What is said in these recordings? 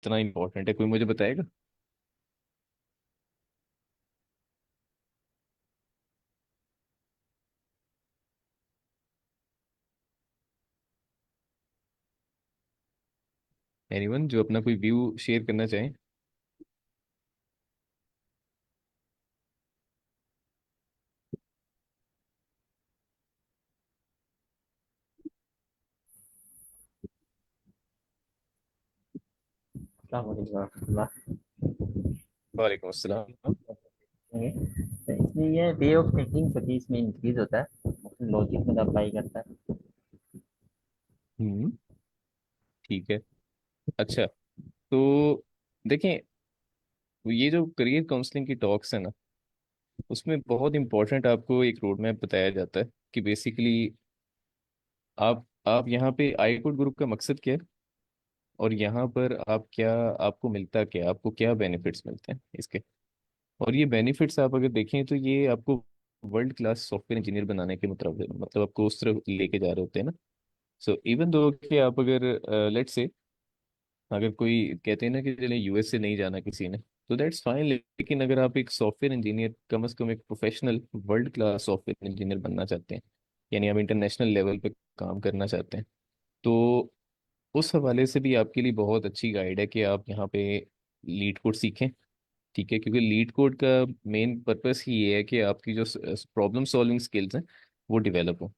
इतना इम्पोर्टेंट है, कोई मुझे बताएगा? एनीवन जो अपना कोई व्यू शेयर करना चाहे? अस्सलाम वालेकुम रहमतुल्लाह। वालेकुम अस्सलाम। तो इसलिए ये वे ऑफ थिंकिंग सभी इसमें इंक्रीज होता है, लॉजिक में अप्लाई करता है। हम्म। ठीक है। अच्छा, तो देखें, ये जो करियर काउंसलिंग की टॉक्स है ना, उसमें बहुत इंपॉर्टेंट आपको एक रोड मैप बताया जाता है कि बेसिकली आप यहाँ पे आईकोड ग्रुप का मकसद क्या है, और यहाँ पर आप क्या, आपको मिलता क्या, आपको क्या बेनिफिट्स मिलते हैं इसके। और ये बेनिफिट्स आप अगर देखें तो ये आपको वर्ल्ड क्लास सॉफ्टवेयर इंजीनियर बनाने के मतलब आपको उस तरफ लेके जा रहे होते हैं ना। सो इवन दो कि आप अगर लेट से, अगर कोई कहते हैं ना कि चले यूएस से नहीं जाना किसी ने, तो दैट्स फाइन, लेकिन अगर आप एक सॉफ्टवेयर इंजीनियर, कम से कम एक professional world class software engineer बनना चाहते हैं, यानी आप इंटरनेशनल लेवल पे काम करना चाहते हैं, तो उस हवाले से भी आपके लिए बहुत अच्छी गाइड है कि आप यहाँ पे लीड कोड सीखें। ठीक है, क्योंकि लीड कोड का मेन पर्पस ही ये है कि आपकी जो प्रॉब्लम सॉल्विंग स्किल्स हैं वो डेवलप हो।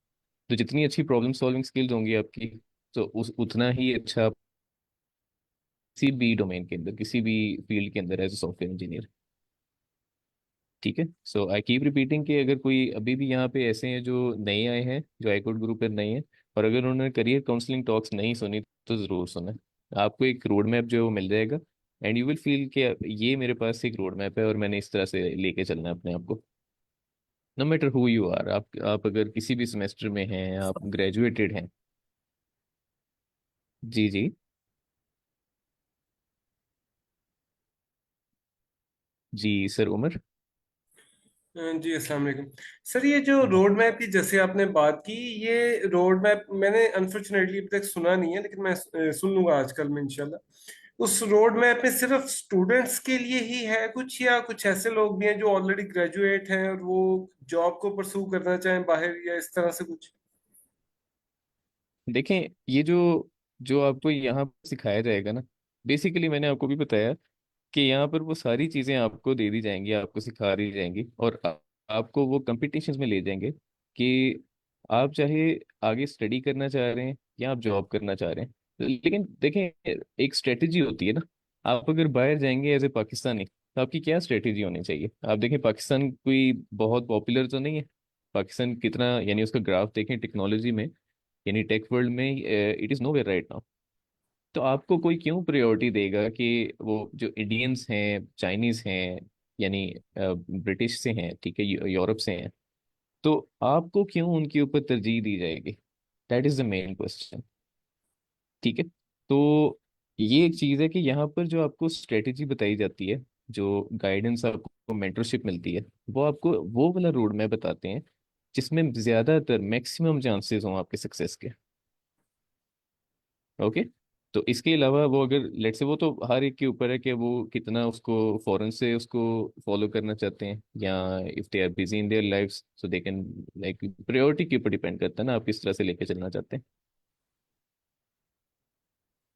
तो जितनी अच्छी प्रॉब्लम सॉल्विंग स्किल्स होंगी आपकी, तो उस उतना ही अच्छा किसी भी डोमेन के अंदर, किसी भी फील्ड के अंदर एज ए सॉफ्टवेयर इंजीनियर। ठीक है, सो आई कीप रिपीटिंग कि अगर कोई अभी भी यहाँ पे ऐसे हैं जो नए आए हैं, जो आईकोड ग्रुप पे नए हैं, और अगर उन्होंने करियर काउंसलिंग टॉक्स नहीं सुनी, तो ज़रूर सुने। आपको एक रोड मैप जो है वो मिल जाएगा, एंड यू विल फील कि ये मेरे पास एक रोड मैप है और मैंने इस तरह से लेके चलना है अपने आप को। No matter who you are, आप अगर किसी भी सेमेस्टर में हैं, आप ग्रेजुएटेड हैं। जी जी। जी सर, उमर। जी अस्सलाम वालेकुम। सर ये जो रोड मैप की जैसे आपने बात की, ये रोड मैप मैंने अनफॉर्चुनेटली अभी तक सुना नहीं है, लेकिन मैं सुन लूंगा आजकल में इंशाल्लाह। उस रोड मैप में सिर्फ स्टूडेंट्स के लिए ही है कुछ, या कुछ ऐसे लोग भी हैं जो ऑलरेडी ग्रेजुएट हैं और वो जॉब को परसू करना चाहें बाहर, या इस तरह से कुछ? देखें, ये जो जो आपको यहाँ पर सिखाया जाएगा ना, बेसिकली मैंने आपको भी बताया कि यहाँ पर वो सारी चीज़ें आपको दे दी जाएंगी, आपको सिखा दी जाएंगी, और आपको वो कंपटीशंस में ले जाएंगे कि आप चाहे आगे स्टडी करना चाह रहे हैं या आप जॉब करना चाह रहे हैं। लेकिन देखें, एक स्ट्रेटेजी होती है ना। आप अगर बाहर जाएंगे एज ए पाकिस्तानी, तो आपकी क्या स्ट्रेटेजी होनी चाहिए? आप देखें, पाकिस्तान कोई बहुत पॉपुलर तो नहीं है। पाकिस्तान कितना, यानी उसका ग्राफ देखें टेक्नोलॉजी में, यानी टेक वर्ल्ड में, it is nowhere right now. तो आपको कोई क्यों प्रायोरिटी देगा कि वो जो इंडियंस हैं, चाइनीज हैं, यानी ब्रिटिश से हैं, ठीक है, यूरोप से हैं, तो आपको क्यों उनके ऊपर तरजीह दी जाएगी? That is the main question. ठीक है, तो ये एक चीज़ है कि यहाँ पर जो आपको स्ट्रेटेजी बताई जाती है, जो गाइडेंस आपको, मेंटरशिप मिलती है, वो आपको वो वाला रोड मैप बताते हैं जिसमें ज़्यादातर मैक्सिमम चांसेस हों आपके सक्सेस के। ओके। तो इसके अलावा वो अगर लेट से, वो तो हर एक के ऊपर है कि वो कितना उसको फॉरेन से उसको फॉलो करना चाहते हैं, या if they are busy in their lifes so they can, like priority के ऊपर डिपेंड करता है ना, आप किस तरह से लेके चलना चाहते हैं।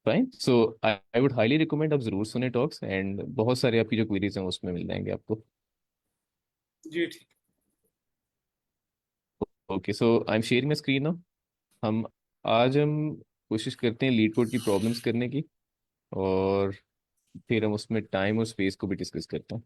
Fine, so I would highly recommend आप जरूर सुने टॉक्स, एंड बहुत सारे आपकी जो क्वेरीज हैं उसमें मिल जाएंगे आपको। जी ठीक। Okay, so I am sharing my screen now. हम आज हम कोशिश करते हैं लीड कोड की प्रॉब्लम्स करने की, और फिर हम उसमें टाइम और स्पेस को भी डिस्कस करते हैं।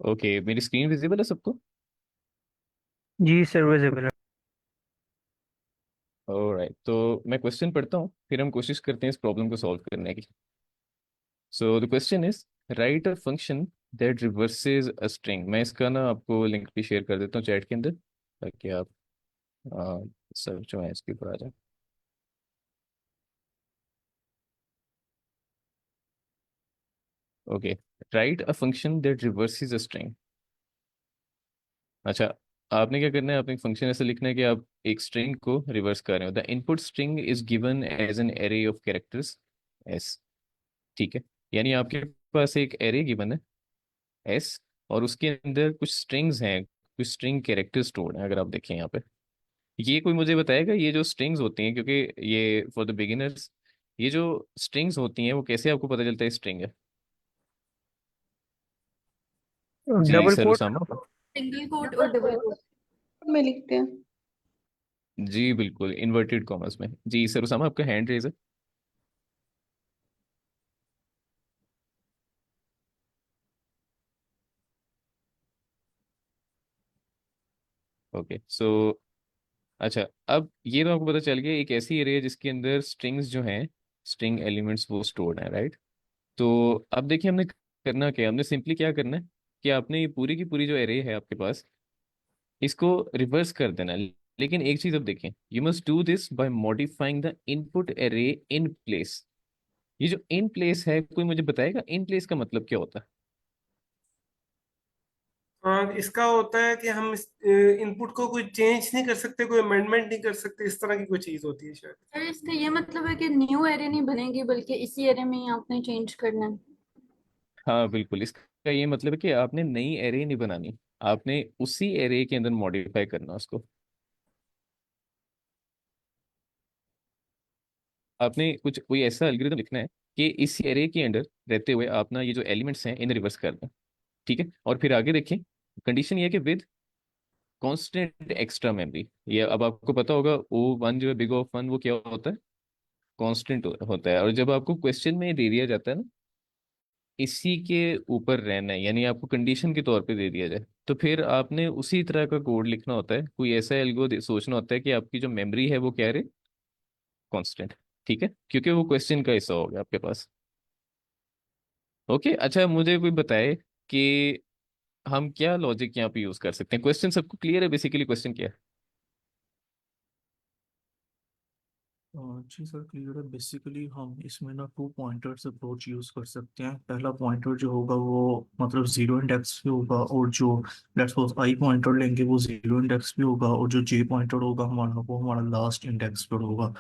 ओके, मेरी स्क्रीन विजिबल है सबको? जी सर, विजिबल है। ऑलराइट, तो मैं क्वेश्चन पढ़ता हूँ, फिर हम कोशिश करते हैं इस प्रॉब्लम को सॉल्व करने की। So the question is, right a function that reverses a string. मैं इसका ना आपको लिंक भी शेयर कर देता हूँ चैट के अंदर, ताकि आप सब जो है इसके ऊपर आ जाए। Okay, right a function that reverses a string. अच्छा, आपने क्या करना है, आपने एक फंक्शन ऐसे लिखना है कि आप एक स्ट्रिंग को रिवर्स कर रहे हो। The input string is given as an array of characters s. ठीक है, यानी आपके पास एक एरे गिवन है एस, और उसके अंदर कुछ स्ट्रिंग्स हैं, कुछ स्ट्रिंग कैरेक्टर स्टोर्ड हैं। अगर आप देखें यहाँ पे, ये कोई मुझे बताएगा ये जो स्ट्रिंग्स होती हैं, क्योंकि ये फॉर द बिगिनर्स, ये जो स्ट्रिंग्स होती हैं वो कैसे आपको पता चलता है स्ट्रिंग है? जी double sir, quote. Usama. Single quote और डबल कोट में लिखते हैं। जी बिल्कुल, इन्वर्टेड कॉमर्स में। जी सर, उसामा आपका हैंड रेज है। ओके सो, अच्छा, अब ये तो आपको पता चल गया एक ऐसी एरे है जिसके अंदर स्ट्रिंग्स जो हैं, स्ट्रिंग एलिमेंट्स वो स्टोर्ड हैं, राइट? तो अब देखिए हमने करना क्या है, हमने सिंपली क्या करना है कि आपने ये पूरी की पूरी जो एरे है आपके पास, इसको रिवर्स कर देना है। लेकिन एक चीज अब देखें, you must do this by modifying the input array in place. ये जो इन प्लेस है, कोई मुझे बताएगा इन प्लेस का मतलब क्या होता है? हाँ, इसका होता है कि हम इस इनपुट को कोई चेंज नहीं कर सकते, कोई अमेंडमेंट नहीं कर सकते, इस तरह की कोई चीज होती है शायद। सर इसका ये मतलब है कि न्यू एरे नहीं बनेगी बल्कि इसी एरे में ही आपने चेंज करना है। हाँ बिल्कुल, इसका ये मतलब है कि आपने नई एरे नहीं बनानी, आपने उसी एरे के अंदर मॉडिफाई करना उसको। आपने कुछ कोई ऐसा एल्गोरिथम लिखना है कि इस एरे के अंदर रहते हुए आप ना ये जो एलिमेंट्स हैं इन्हें रिवर्स कर दें। ठीक है, और फिर आगे देखें, कंडीशन ये है कि विद कांस्टेंट एक्स्ट्रा मेमोरी। ये अब आपको पता होगा, ओ वन जो है, बिग ऑफ वन, वो क्या होता है? कांस्टेंट होता है। और जब आपको क्वेश्चन में दे दिया जाता है ना, इसी के ऊपर रहना है, यानी आपको कंडीशन के तौर पे दे दिया जाए, तो फिर आपने उसी तरह का कोड लिखना होता है। कोई ऐसा एल्गो सोचना होता है कि आपकी जो मेमोरी है वो क्या रहे, कांस्टेंट। ठीक है, क्योंकि वो क्वेश्चन का हिस्सा हो गया आपके पास। ओके, अच्छा मुझे कोई बताए कि हम क्या लॉजिक यहाँ पे यूज कर सकते हैं। क्वेश्चन सबको क्लियर है बेसिकली, क्वेश्चन क्या है? जी सर, क्लियर है। बेसिकली हम इसमें ना टू पॉइंटर्स अप्रोच यूज़ कर सकते हैं। पहला पॉइंटर जो होगा वो मतलब जीरो इंडेक्स पे होगा, और जो लेट्स सपोज आई पॉइंटर लेंगे वो जीरो इंडेक्स पे होगा, और जो जे पॉइंटर होगा हमारा वो हमारा लास्ट इंडेक्स पर होगा।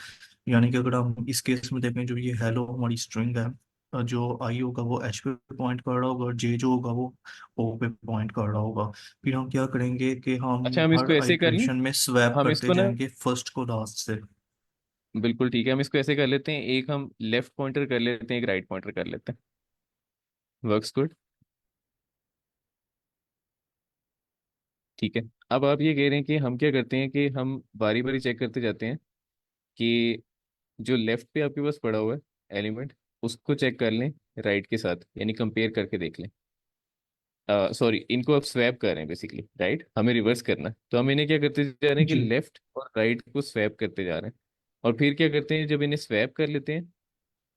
यानी कि अगर हम इस केस में देखें, जो ये हेलो हमारी स्ट्रिंग है, जो आई होगा वो एच पे पॉइंट कर रहा होगा, और जे जो होगा वो ओ पे पॉइंट कर रहा होगा। फिर हम क्या करेंगे कि अच्छा, हम हम इसको हर ऐसे कर लें, आइटरेशन में स्वैप हम करते इसको ना, जाएंगे फर्स्ट को लास्ट से। बिल्कुल ठीक है, हम इसको ऐसे कर लेते हैं, एक हम लेफ्ट पॉइंटर कर लेते हैं, एक राइट पॉइंटर कर लेते हैं। Works good. ठीक है, अब आप ये कह रहे हैं कि हम क्या करते हैं कि हम बारी बारी चेक करते जाते हैं कि जो लेफ्ट पे आपके पास पड़ा हुआ है एलिमेंट, उसको चेक कर लें राइट के साथ, यानी कंपेयर करके देख लें। सॉरी, इनको आप स्वैप कर रहे हैं बेसिकली, राइट? हमें रिवर्स करना है, तो हम इन्हें क्या करते जा रहे हैं कि जी लेफ्ट और राइट को स्वैप करते जा रहे हैं। और फिर क्या करते हैं, जब इन्हें स्वैप कर लेते हैं,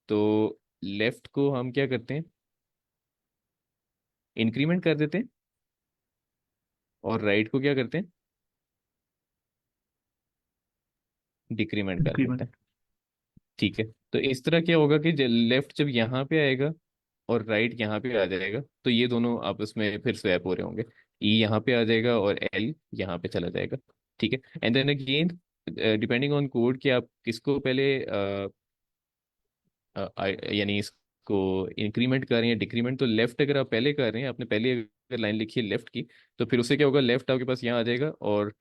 तो लेफ्ट को हम क्या करते हैं, इंक्रीमेंट कर देते हैं, और राइट को क्या करते हैं, डिक्रीमेंट कर देते इंक्रीमेंट। हैं। ठीक है, तो इस तरह क्या होगा कि लेफ्ट जब यहाँ पे आएगा और राइट यहाँ पे आ जाएगा, तो ये दोनों आपस में फिर स्वैप हो रहे होंगे। ई यहाँ पे आ जाएगा और एल यहाँ पे चला जाएगा। ठीक है, and then again, depending on code कि आप किसको पहले यानी इसको इंक्रीमेंट कर रहे हैं डिक्रीमेंट। तो लेफ्ट अगर आप पहले कर रहे हैं, आपने पहले अगर लाइन लिखी है लेफ्ट की, तो फिर उससे क्या होगा, लेफ्ट आपके पास यहाँ आ जाएगा, और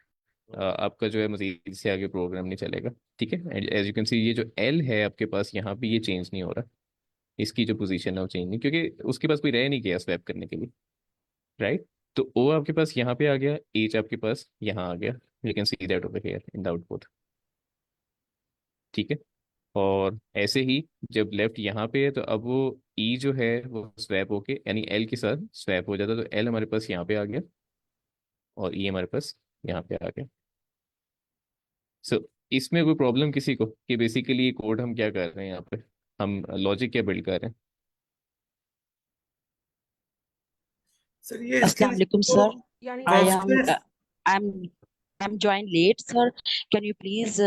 आपका जो है मजीद से आगे प्रोग्राम नहीं चलेगा। ठीक है, एज यू कैन सी, ये जो एल है आपके पास यहाँ पे, ये चेंज नहीं हो रहा, इसकी जो पोजीशन है वो चेंज नहीं, क्योंकि उसके पास कोई रह नहीं गया स्वैप करने के लिए, राइट? तो ओ आपके पास यहाँ पे आ गया, एच आपके पास यहाँ आ गया। You can see that over here in the output. ठीक है, और ऐसे ही जब लेफ्ट यहाँ पे है तो अब वो ई जो है वो स्वैप होके यानी एल के साथ स्वैप हो जाता है, तो एल हमारे पास यहाँ पे आ गया और ई हमारे पास यहाँ पे आ गया। सो इसमें कोई प्रॉब्लम किसी को कि बेसिकली ये कोड हम क्या कर रहे हैं यहाँ पे, हम लॉजिक क्या बिल्ड कर रहे हैं? सर ये इसके Assalamu alaikum, नीचे sir. यानी I am constants I'm I'm joined late, sir. Can you please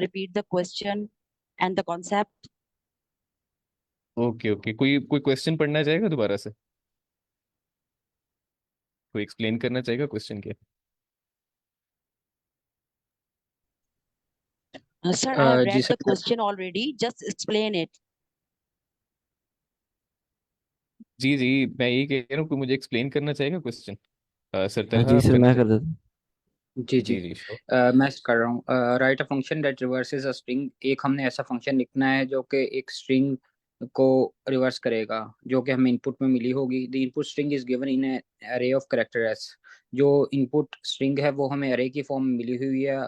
repeat the question and the concept? Okay okay, कोई कोई क्वेश्चन पढ़ना चाहेगा दोबारा से? कोई एक्सप्लेन करना चाहेगा क्वेश्चन क्या? Sir, I have जी read the sir. question already. Just explain it. जी जी, मैं यही कह रहा हूँ, कोई मुझे एक्सप्लेन करना चाहेगा क्वेश्चन? सर जी तरह आप सर, करना मैं कर चाहेंगे? देता हूँ। जी जी। जी जी sure। मैं कर रहा हूँ। Right a function that reverses a string. एक हमने ऐसा फंक्शन लिखना है जो कि एक स्ट्रिंग को रिवर्स करेगा, जो कि हमें इनपुट में मिली होगी। The input string is given in अरे ऑफ कैरेक्टर एस। जो इनपुट स्ट्रिंग है वो हमें अरे की फॉर्म में मिली हुई है,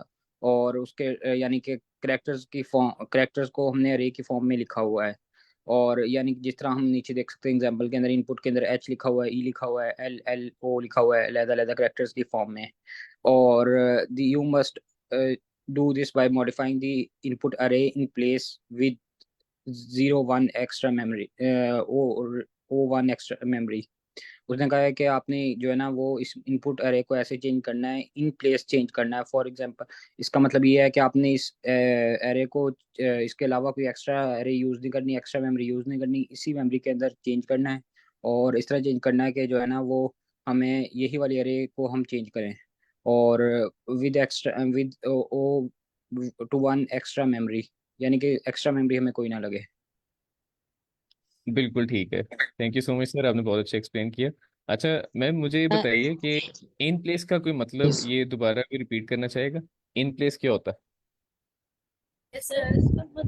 और उसके यानी कि करेक्टर्स को हमने अरे की फॉर्म में लिखा हुआ है। और यानी कि जिस तरह हम नीचे देख सकते हैं एग्जांपल के अंदर, इनपुट के अंदर एच लिखा हुआ है, ई लिखा हुआ है, एल एल ओ लिखा हुआ है, अलग-अलग करेक्टर्स की फॉर्म में। और you must do this by modifying the input array in place with 01 extra memory, o1 extra memory। उसने कहा है कि आपने जो है ना वो इस इनपुट अरे को ऐसे चेंज करना है, इन प्लेस चेंज करना है। फॉर एग्जांपल इसका मतलब ये है कि आपने इस अरे को इसके अलावा कोई एक्स्ट्रा अरे यूज़ नहीं करनी, एक्स्ट्रा मेमोरी यूज़ नहीं करनी, इसी मेमोरी के अंदर चेंज करना है। और इस तरह चेंज करना है कि जो है ना वो हमें यही वाली अरे को हम चेंज करें, और with O to one extra memory, यानी कि एक्स्ट्रा मेमोरी हमें कोई ना लगे। बिल्कुल ठीक है, thank you so much sir, आपने बहुत अच्छा एक्सप्लेन किया। अच्छा मैम, मुझे ये Uh, बताइए कि इन प्लेस का कोई मतलब, yes. ये दोबारा भी रिपीट करना चाहेगा? इन प्लेस क्या होता सर इसका है?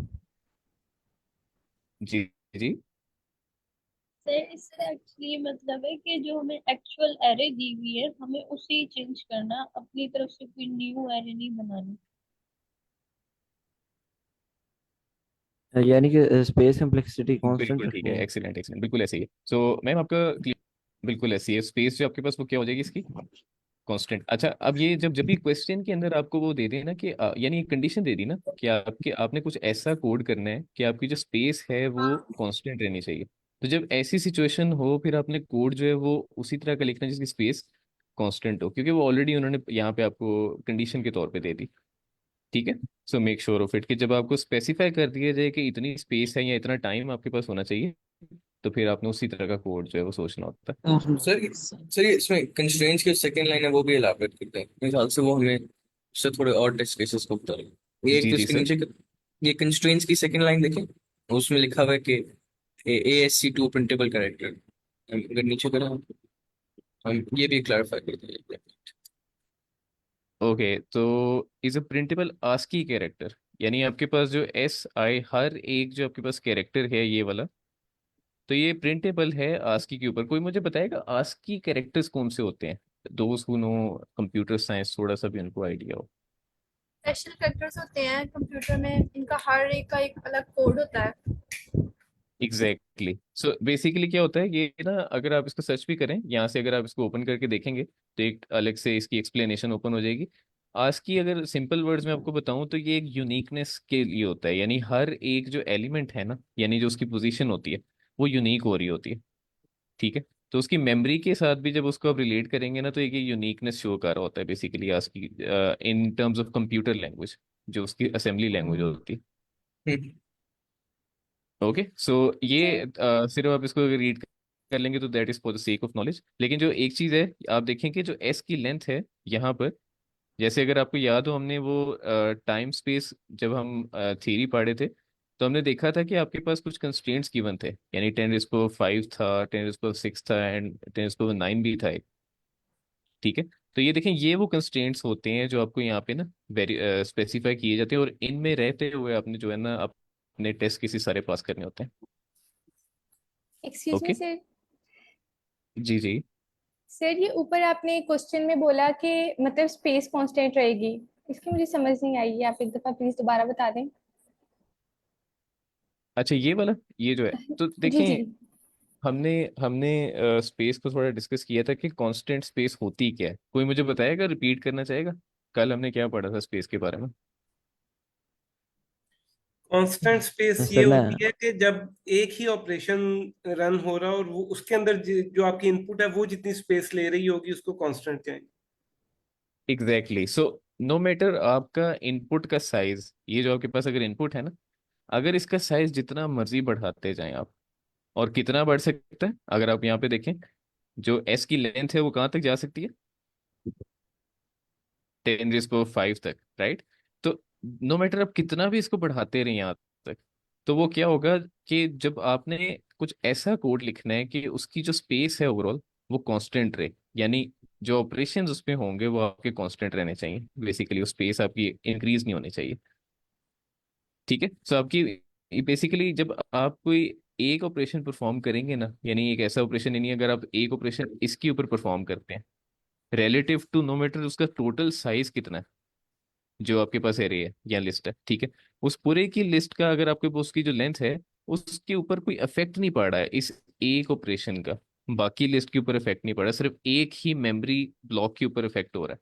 जी जी। सर इससे एक्चुअली मतलब है कि जो हमें एक्चुअल एरे दी हुई है हमें उसे चेंज करना, अपनी तरफ से कोई न्यू एरे नहीं बनानी। यानी कि स्पेस कम्प्लेक्सिटी कांस्टेंट बिल्कुल ठीक है, रखनी है। एक्सीलेंट एक्सीलेंट, बिल्कुल ऐसे ही है। सो मैम आपका बिल्कुल ऐसी है स्पेस जो आपके पास, वो क्या हो जाएगी इसकी? कांस्टेंट। अच्छा, अब ये जब जब भी क्वेश्चन के अंदर आपको वो दे देना कि यानी एक कंडीशन दे दी ना कि आपके आपने कुछ ऐसा कोड करना है कि आपकी जो स्पेस है वो कांस्टेंट रहनी चाहिए। तो जब ऐसी सिचुएशन हो फिर आपने कोड जो है वो उसी तरह का लिखना है जिसकी स्पेस कांस्टेंट हो, क्योंकि वो ऑलरेडी उन्होंने यहाँ पे आपको कंडीशन के तौर पे दे दी। ठीक है। So make sure of it कि जब आपको स्पेसिफाई कर दिया जाए कि इतनी स्पेस है या इतना टाइम आपके पास होना चाहिए, तो फिर आपने उसी तरह का कोड जो है वो सोचना होता है। सर सर ये इसमें कंस्ट्रेंट्स की सेकंड लाइन है वो भी एलाबोरेट करते हैं मेरे ख्याल से, वो हमें उससे थोड़े और टेस्ट केसेस को बता रहे हैं। ये एक जी तो जी इसके सर। नीचे ये कंस्ट्रेंट्स की सेकंड लाइन देखें, उसमें लिखा हुआ है कि ASC2 प्रिंटेबल कैरेक्टर। अगर नीचे करें हम ये भी क्लैरिफाई करते हैं। ओके, तो is a printable ASCII character, यानी आपके पास जो एस आई हर एक जो आपके पास कैरेक्टर है ये वाला, तो ये प्रिंटेबल है आस्की के ऊपर। कोई मुझे बताएगा आस्की कैरेक्टर्स कौन से होते हैं? दोस्त हु नो कंप्यूटर साइंस, थोड़ा सा भी उनको आइडिया हो। स्पेशल फैक्टर्स होते हैं कंप्यूटर में, इनका हर एक का एक अलग कोड होता है। एग्जैक्टली। सो बेसिकली क्या होता है ये ना, अगर आप इसको सर्च भी करें यहाँ से, अगर आप इसको ओपन करके देखेंगे तो एक अलग से इसकी एक्सप्लेनेशन ओपन हो जाएगी। आज की अगर सिंपल वर्ड्स में आपको बताऊं तो ये एक यूनिकनेस के लिए होता है, यानी हर एक जो एलिमेंट है ना, यानी जो उसकी पोजीशन होती है वो यूनिक हो रही होती है। ठीक है। तो उसकी मेमोरी के साथ भी जब उसको आप रिलेट करेंगे ना, तो एक यूनिकनेस शो कर रहा होता है बेसिकली आज की, in terms of computer language, जो उसकी असेंबली लैंग्वेज होती है। हम्म। ओके, सो ये सर सिर्फ आप इसको रीड कर लेंगे तो that is for the sake of knowledge. लेकिन जो एक चीज़ है, आप देखें कि जो एस की लेंथ है यहाँ पर, जैसे अगर आपको याद हो हमने वो टाइम स्पेस जब हम थ्योरी पढ़े थे, तो हमने देखा था कि आपके पास कुछ कंस्ट्रेंट्स गिवन थे, यानी 10⁵ था, 10⁶ था एंड 10⁹ भी था एक। ठीक है। तो ये देखें, ये वो कंस्ट्रेंट्स होते हैं जो आपको यहाँ पे ना वेरी स्पेसिफाई किए जाते हैं, और इनमें रहते हुए आपने जो है ना अपने टेस्ट किसी सारे पास करने होते हैं। Excuse me okay. सर। जी जी। सर ये ऊपर आपने क्वेश्चन में बोला कि मतलब स्पेस कांस्टेंट रहेगी, इसकी मुझे समझ नहीं आई है, आप एक दफा प्लीज दोबारा बता दें। अच्छा ये वाला, ये जो है, तो जी जी। देखें, हमने हमने स्पेस को थोड़ा डिस्कस किया था कि कांस्टेंट स्पेस होती क्या है। कोई मुझे बताएगा, रिपीट करना चाहेगा? कल हमने क्या पढ़ा था स्पेस के बारे में? कांस्टेंट स्पेस ये सर मैं होती है कि जब एक ही ऑपरेशन रन हो रहा हो और वो उसके अंदर जो आपकी इनपुट है वो जितनी स्पेस ले रही होगी उसको कांस्टेंट कहेंगे। एग्जैक्टली। सो नो मैटर आपका इनपुट का साइज, ये जो आपके पास अगर इनपुट है ना, अगर इसका साइज जितना मर्जी बढ़ाते जाएं आप, और कितना बढ़ सकता है, अगर आप यहाँ पे देखें, जो एस की लेंथ है वो कहाँ तक जा सकती है? 10⁵ तक, राइट? तो नो मैटर आप कितना भी इसको बढ़ाते रहे यहाँ तक, तो वो क्या होगा कि जब आपने कुछ ऐसा कोड लिखना है कि उसकी जो स्पेस है ओवरऑल वो कांस्टेंट रहे, यानी जो ऑपरेशंस उसमें होंगे वो आपके कांस्टेंट रहने चाहिए, बेसिकली वो स्पेस आपकी इंक्रीज नहीं होनी चाहिए। ठीक है, सो आपकी बेसिकली जब आप कोई एक ऑपरेशन परफॉर्म करेंगे ना, यानी एक ऐसा ऑपरेशन, यानी अगर आप एक ऑपरेशन इसके ऊपर परफॉर्म करते हैं, रिलेटिव टू नो मैटर उसका टोटल साइज कितना है, जो आपके पास एरे है या लिस्ट है, ठीक है, उस पूरे की लिस्ट का अगर आपके पास उसकी जो लेंथ है उसके ऊपर कोई इफेक्ट नहीं पड़ रहा है इस एक ऑपरेशन का, बाकी लिस्ट के ऊपर इफेक्ट नहीं पड़ रहा, सिर्फ एक ही मेमोरी ब्लॉक के ऊपर इफेक्ट हो रहा है,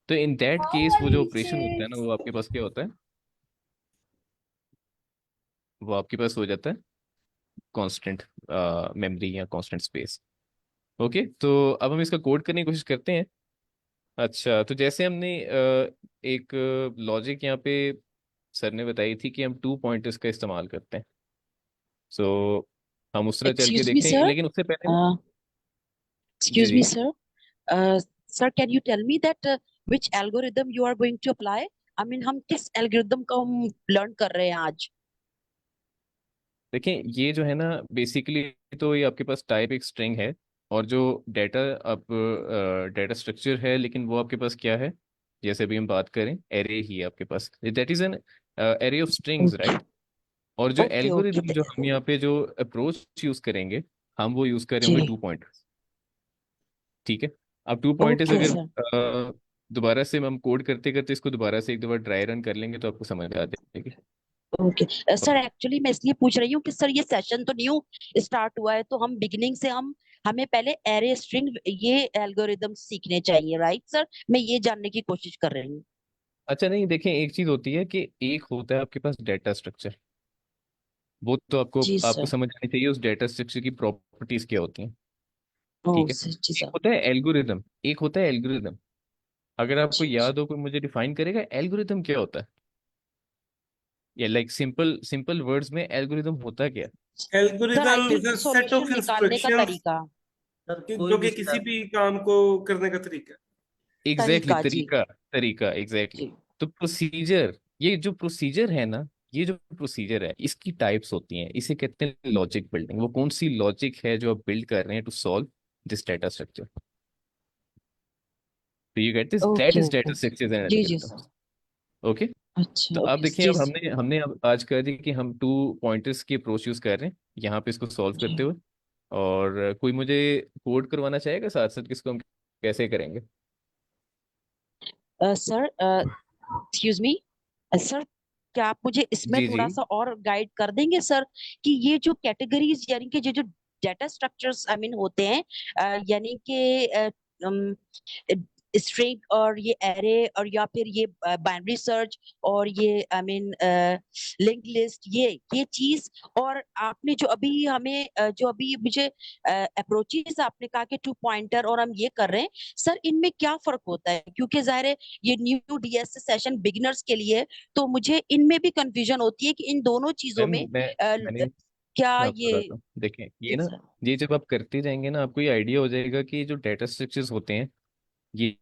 तो इन दैट केस वो जो ऑपरेशन होता है ना, वो आपके पास क्या होता है, वो आपके पास हो जाता है कांस्टेंट मेमोरी या कांस्टेंट स्पेस। ओके, तो अब हम इसका कोड करने की कोशिश करते हैं। अच्छा, तो जैसे हमने एक लॉजिक यहाँ पे सर ने बताई थी कि हम 2 पॉइंटर्स का इस्तेमाल करते हैं, सो हम उस तरह चल के Excuse me, देखें, sir. लेकिन उससे पहले ना। Uh, ji excuse ji. me, sir. Sir, can you tell me that which algorithm you are going to apply? I mean, हम किस algorithm को हम learn कर रहे हैं आज? देखें, ये जो है ना, बेसिकली तो ये आपके पास टाइप एक स्ट्रिंग है, और जो डेटा अब डेटा स्ट्रक्चर है, लेकिन वो आपके पास क्या है, जैसे अभी हम बात करें, एरे ही है आपके पास, that is an array of strings, Okay, right? और जो okay, okay. एल्गोरिदम जो हम यहाँ पे जो अप्रोच यूज करेंगे, हम वो यूज कर रहे होंगे जी, 2 पॉइंटर्स। ठीक है, अब 2 पॉइंटर्स okay, अगर sir. दोबारा से हम कोड करते करते इसको दोबारा से एक दो बार ड्राई रन कर लेंगे तो आपको समझ आ जाएगी। ओके सर, एक्चुअली मैं इसलिए पूछ रही हूँ कि सर ये सेशन तो न्यू स्टार्ट हुआ है, तो हम बिगिनिंग से हमें पहले एरे स्ट्रिंग ये एल्गोरिदम सीखने चाहिए, राइट सर? मैं ये जानने की कोशिश कर रही हूँ। अच्छा, नहीं देखें, एक चीज होती है कि एक होता है आपके पास डेटा स्ट्रक्चर, वो तो आपको जी आपको सर। समझ आनी चाहिए उस डेटा स्ट्रक्चर की प्रॉपर्टीज क्या होती हैं। ओ ठीक है, सर, जी एक सर। होता है एल्गोरिदम, एक होता है एल्गोरिदम। अगर आपको जी जी। याद हो, कोई मुझे डिफाइन करेगा एल्गोरिदम क्या होता है, या लाइक सिंपल सिंपल वर्ड्स में एल्गोरिदम होता क्या है? Sir I algorithm is think a set solution of निकालने का इंस्ट्रक्शंस तरीका। सर कोई जो भी कि किसी स्टेप। भी काम को करने का तरीका है। एग्जैक्टली तरीका, exactly, जी तरीका तरीका एग्जैक्टली जी। exactly. तो प्रोसीजर, ये जो प्रोसीजर है ना, ये जो प्रोसीजर है इसकी टाइप्स होती हैं, इसे कहते हैं लॉजिक बिल्डिंग। वो कौन सी लॉजिक है जो आप बिल्ड कर रहे हैं to solve this data structure, तो you get this, that okay is okay. Data structure and जी जी एल्गोरिथम। सर। ओके, तो अच्छा, अब ओके देखिए, जी अब सर। हमने हमने अब आज कर दी कि हम 2 पॉइंटर्स की अप्रोच यूज कर रहे हैं यहाँ पे इसको सॉल्व करते जी हुए, और कोई मुझे कोड करवाना चाहेगा साथ साथ किसको हम कैसे करेंगे? सर, एक्सक्यूज मी सर, क्या आप मुझे इसमें जी जी। थोड़ा सा और गाइड कर देंगे सर, कि ये जो कैटेगरीज यानी कि ये जो डेटा स्ट्रक्चर्स आई मीन होते हैं, यानी कि स्ट्रिंग और ये एरे और या फिर ये बाइनरी सर्च और ये आई मीन लिंक लिस्ट, ये चीज, और आपने जो अभी हमें जो अभी मुझे अप्रोचेस आपने कहा कि 2 पॉइंटर और हम ये कर रहे हैं, सर इनमें क्या फर्क होता है? क्योंकि जाहिर है ये न्यू डीएस सेशन बिगिनर्स के लिए है, तो मुझे इनमें भी कंफ्यूजन होती है कि इन दोनों चीजों मैम में मैंने क्या मैं आपको ये। बताता हूँ, देखिए ये जी ना, सर। ये जब आप करते जाएंगे ना, आपको ये आइडिया हो जाएगा कि जो डेटा स्ट्रक्चर्स होते हैं, जी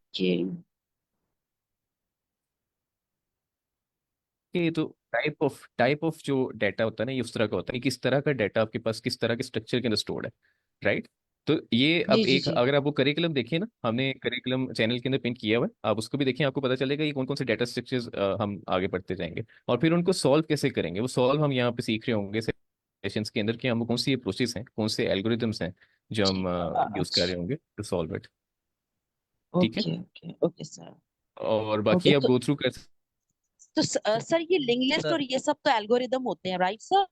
ये तो टाइप ऑफ जो डाटा होता है ना, ये उस तरह का होता है कि किस तरह का डाटा आपके पास किस तरह के स्ट्रक्चर के अंदर स्टोर्ड है, राइट? तो ये जी अब जी एक, जी। अगर आप वो करिकुलम देखिए ना, हमने करिकुलम चैनल के अंदर पिन किया हुआ है, आप उसको भी देखिए, आपको पता चलेगा ये कौन कौन से डाटा स्ट्रक्चर्स हम आगे बढ़ते जाएंगे, और फिर उनको सॉल्व कैसे करेंगे, वो सॉल्व हम यहाँ पे सीख रहे होंगे सेशंस के अंदर कि हम कौन सी प्रोसेस हैं, कौन से एल्गोरिदम्स हैं जो जी हम यूज कर रहे अच्छा। होंगे टू सॉल्व इट। ठीक है, ओके ओके ओके सर। और ओके बाकी आप तो गो थ्रू कर। सर ये लिंक लिस्ट सर और ये सब तो एल्गोरिदम होते हैं, राइट सर?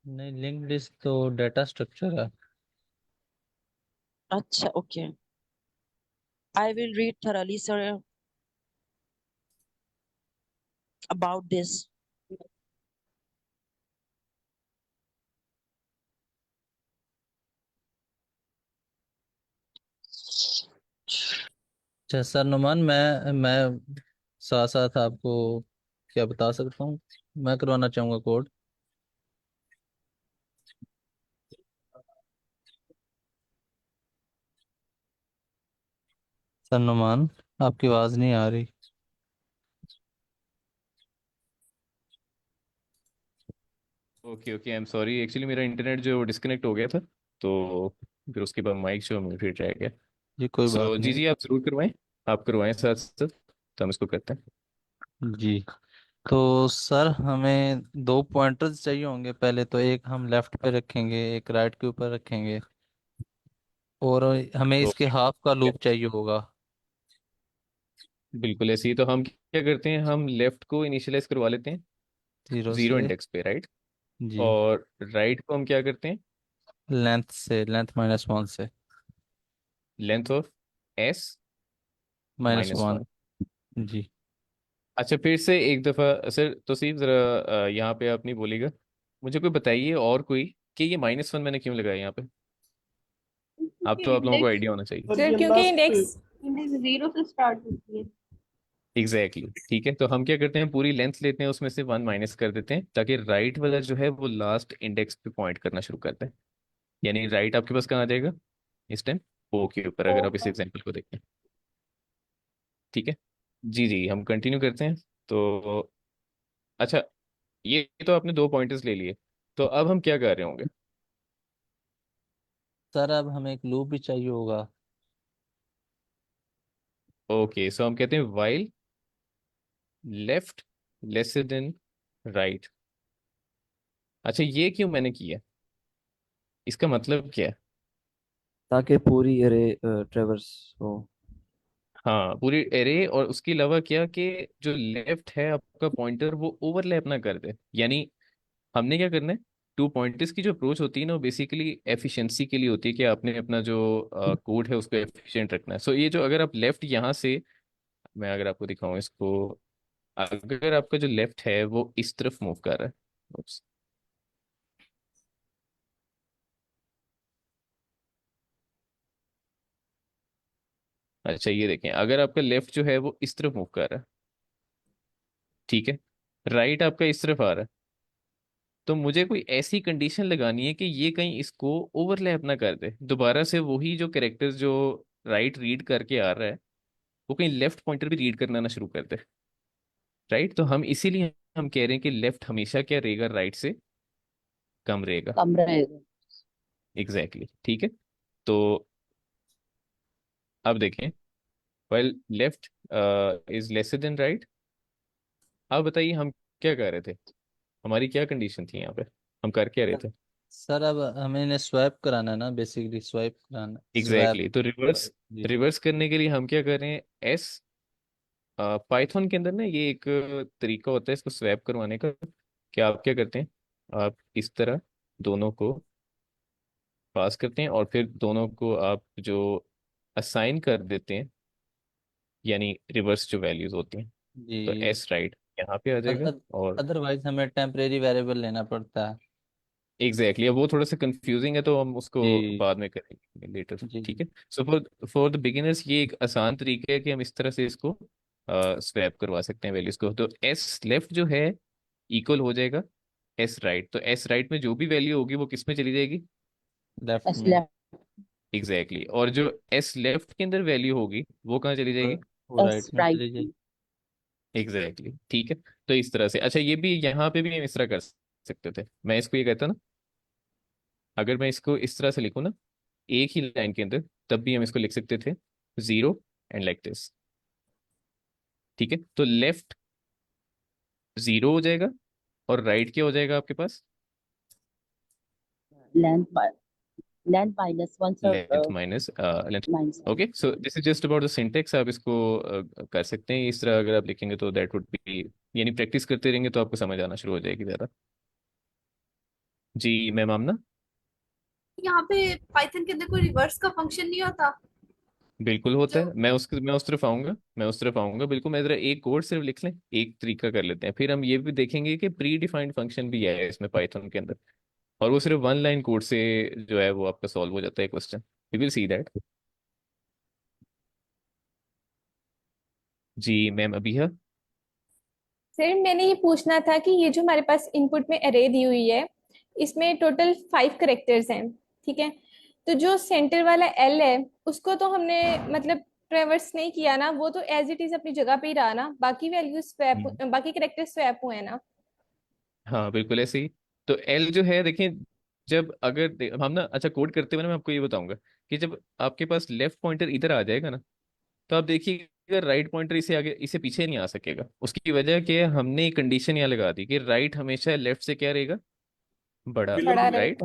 नहीं, लिंक लिस्ट तो डाटा स्ट्रक्चर है। अच्छा, okay, I will read thoroughly sir about this. अच्छा सर नुमान, मैं साथ साथ आपको क्या बता सकता हूँ। मैं करवाना चाहूँगा कोड। सर नुमान, आपकी आवाज़ नहीं आ रही। Okay okay, I am sorry, actually मेरा इंटरनेट जो डिस्कनेक्ट हो गया था, तो फिर उसके बाद माइक जो म्यूटेड रह गया। जी कोई बात सो जी नहीं। जी, आप ज़रूर करवाएं। आप करवाएं साथ साथ, तो हम इसको करते हैं। जी, तो सर हमें दो पॉइंटर्स चाहिए होंगे। पहले तो एक हम लेफ्ट पे रखेंगे, एक राइट के ऊपर रखेंगे, और हमें इसके ओके, हाफ का लूप चाहिए होगा। बिल्कुल ऐसे ही। तो हम क्या करते हैं, हम लेफ्ट को इनिशियलाइज करवा लेते हैं जीरो जीरो से। इंडेक्स पे, राइट। जी, और राइट को हम क्या करते हैं, लेंथ से, लेंथ -1 से। Length of S minus -1। One जी। अच्छा, फिर से एक दफ़ा सर तो सिर्फ ज़रा यहाँ पे आप नहीं बोलिएगा, मुझे कोई बताइए और कोई, कि ये -1 मैंने क्यों लगाया यहाँ पे। आप क्योंकि तो आप लोगों को इंडेक्स आइडिया होना चाहिए। सर क्योंकि इंडेक्स इंडेक्स 0 से स्टार्ट होती है। Exactly exactly. ठीक है, तो हम क्या करते हैं, पूरी लेंथ लेते हैं, उसमें से 1 माइनस कर देते हैं, ताकि राइट वाला जो है वो लास्ट इंडेक्स पे पॉइंट करना शुरू करता है। यानी राइट आपके पास कहाँ आ जाएगा इस टाइम, ओ के ऊपर, अगर आप इस एग्जांपल को देखें। ठीक है, जी जी, हम कंटिन्यू करते हैं। तो अच्छा, ये तो आपने दो पॉइंटर्स ले लिए, तो अब हम क्या कर रहे होंगे। सर अब हमें एक लूप भी चाहिए होगा। ओके, सो हम कहते हैं while left lesser than right. अच्छा, ये क्यों मैंने किया, इसका मतलब क्या है। ताकि पूरी एरे ट्रेवर्स हो। हाँ, पूरी एरे, और उसके अलावा क्या कि जो लेफ्ट है आपका पॉइंटर वो ओवरलैप ना कर दे। यानी हमने क्या करना है, टू पॉइंटर्स की जो अप्रोच होती है ना, वो बेसिकली एफिशिएंसी के लिए होती है, कि आपने अपना जो कोड है उसको एफिशिएंट रखना है। सो ये जो, अगर आप लेफ्ट यहाँ से, मैं अगर आपको दिखाऊं इसको, अगर आपका जो लेफ्ट है वो इस तरफ मूव कर रहा है। Oops. अच्छा, ये देखें, अगर आपका लेफ्ट जो है वो इस तरफ मूव कर रहा है, ठीक है, राइट आपका इस तरफ आ रहा है, तो मुझे कोई ऐसी कंडीशन लगानी है कि ये कहीं इसको ओवरलैप ना कर दे, दोबारा से वही जो कैरेक्टर्स जो राइट रीड करके आ रहा है, वो कहीं लेफ्ट पॉइंटर भी रीड करना ना शुरू कर दे। राइट, तो हम इसीलिए हम कह रहे हैं कि लेफ्ट हमेशा क्या रहेगा, राइट से कम रहेगा। कम रहेगा। एग्जैक्टली exactly, ठीक है। तो अब देखें, well left is lesser than right. अब बताइए हम क्या कर रहे थे, हमारी क्या कंडीशन थी यहाँ पे, हम कर क्या रहे थे। सर अब हमें इन्हें स्वैप कराना है ना, बेसिकली स्वैप कराना, स्वैप। Exactly exactly. तो रिवर्स, जी। रिवर्स करने के लिए हम क्या कर रहे हैं, एस पाइथन के अंदर ना ये एक तरीका होता है इसको स्वैप करवाने का। क्या आप क्या करते हैं, आप इस तरह दोनों को पास करते हैं, और फिर दोनों को आप जो असाइन कर देते हैं, यानी रिवर्स जो वैल्यूज होती हैं, तो जी। एस राइट यहाँ पे आ जाएगा। और अदरवाइज हमें टेम्परेरी वेरिएबल लेना पड़ता है। एग्जैक्टली अब वो थोड़ा सा कंफ्यूजिंग है, तो हम उसको जी बाद में करेंगे लेटर। जी ठीक जी। है, so for for the beginners ये एक आसान तरीका है कि हम इस तरह से इसको स्वैप करवा सकते हैं वैल्यूज को। तो एस लेफ्ट जो है इक्वल हो जाएगा एस राइट, तो एस राइट में जो भी वैल्यू होगी वो किस में चली जाएगी। लेफ्ट एस में। लेफ्ट। एग्जैक्टली और जो एस लेफ्ट के अंदर वैल्यू होगी वो कहाँ चली जाएगी। वो एस राइट में राइट। चली जाएगी। एग्जैक्टली ठीक है, तो इस तरह से। अच्छा, ये भी यहाँ पे भी हम इस तरह कर सकते थे, मैं इसको ये कहता ना, अगर मैं इसको इस तरह से लिखूँ ना एक ही लाइन के अंदर, तब भी हम इसको लिख सकते थे जीरो एंड लाइक दिस। ठीक है, तो लेफ्ट जीरो हो जाएगा, और राइट क्या हो जाएगा आपके पास, length length -1 length sir. Minus length. -1। Okay, so this is just about the syntax. आप इसको कर सकते हैं इस तरह, अगर आप लिखेंगे तो दैट वुड बी, यानी प्रैक्टिस करते रहेंगे तो आपको समझ आना शुरू हो जाएगी ज़्यादा। जी मैम आमना। यहाँ पे पाइथन के अंदर कोई रिवर्स का फंक्शन नहीं होता बिल्कुल होता जो। है, मैं उस तरफ आऊंगा, मैं उस तरफ आऊंगा बिल्कुल। मैं जरा एक कोड सिर्फ लिख लें, एक तरीका कर लेते हैं, फिर हम ये भी देखेंगे कि प्री डिफाइंड फंक्शन भी है इसमें पाइथन के अंदर, और वो सिर्फ वन लाइन कोड से जो है वो आपका सॉल्व हो जाता है question. You will see that. जी मैम अभी है। सर मैंने ये पूछना था कि ये जो हमारे पास इनपुट में अरे दी हुई है, इसमें टोटल 5 करेक्टर्स हैं, ठीक है। तो जो सेंटर वाला एल है, उसको तो हमने मतलब ट्रेवर्स नहीं किया ना, वो तो एज इट इज अपनी जगह पे ही रहा ना, बाकी वैल्यू स्वैप, हम्म। बाकी करेक्टर स्वैप हुए हैं ना। हाँ बिल्कुल ऐसे ही। तो एल जो है देखें, जब अगर हम ना अच्छा कोड करते हुए ना मैं आपको ये बताऊंगा कि जब आपके पास लेफ्ट पॉइंटर इधर आ जाएगा ना, तो आप देखिएगा राइट पॉइंटर इसे आगे इसे पीछे नहीं आ सकेगा। उसकी वजह क्या है, हमने एक कंडीशन यहाँ लगा दी कि राइट हमेशा लेफ्ट से क्या रहेगा, बड़ा। बिलो बड़ा बिलो। राइट,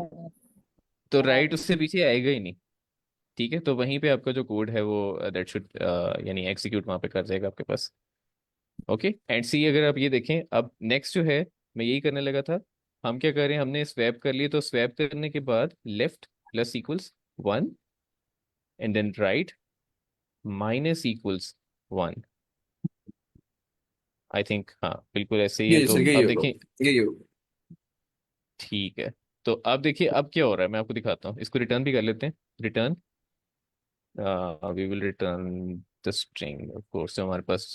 तो राइट उससे पीछे आएगा ही नहीं। ठीक है, तो वहीं पे आपका जो कोड है वो दैट शुड यानी एग्जीक्यूट वहां पे कर जाएगा आपके पास। ओके एंड सी, अगर आप ये देखें अब नेक्स्ट जो है, मैं यही करने लगा था। हम क्या कर रहे हैं, हमने स्वैप कर लिए, तो स्वैप करने के बाद left plus equals 1 and then right minus equals 1। I think हाँ बिल्कुल ऐसे ही है। ये तो सर यही अब होगा, देखें, यही होगा। ठीक है। तो अब देखिए अब क्या हो रहा है, मैं आपको दिखाता हूँ, इसको रिटर्न भी कर लेते हैं। Return, we will return the string of course. जो हमारे पास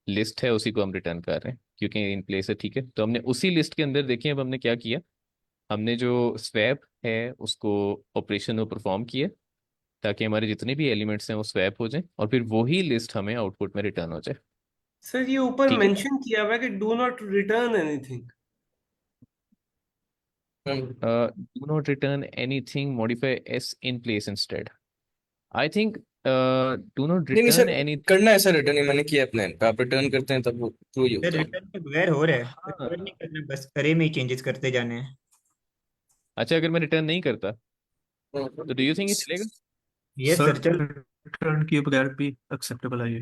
लिस्ट है उसी को हम रिटर्न कर रहे हैं क्योंकि इन प्लेस है। ठीक है, तो हमने उसी लिस्ट के अंदर देखिए अब हमने क्या किया, हमने जो स्वैप है उसको ऑपरेशन में परफॉर्म किया, ताकि हमारे जितने भी एलिमेंट्स हैं वो स्वैप हो जाएं और फिर वही लिस्ट हमें आउटपुट में रिटर्न हो जाए। सर ये ऊपर ठीक है। मेंशन किया हुआ है कि do not return anything. Do not return anything, modify S in place instead. I think do not नहीं नहीं रिटर्न सर, एनी। करना है सर रिटर्न ही मैंने किया प्लान पे। आप रिटर्न करते हैं तब वो ट्रू ही सर होता है। रिटर्न के बगैर हो रहा है, रिटर्न नहीं हाँ, करना, बस अरे में ही चेंजेस करते जाने हैं। अच्छा अगर मैं रिटर्न नहीं करता तो डू यू थिंक ये चलेगा? यस सर सर चल। रिटर्न किए बगैर भी एक्सेप्टेबल है ये,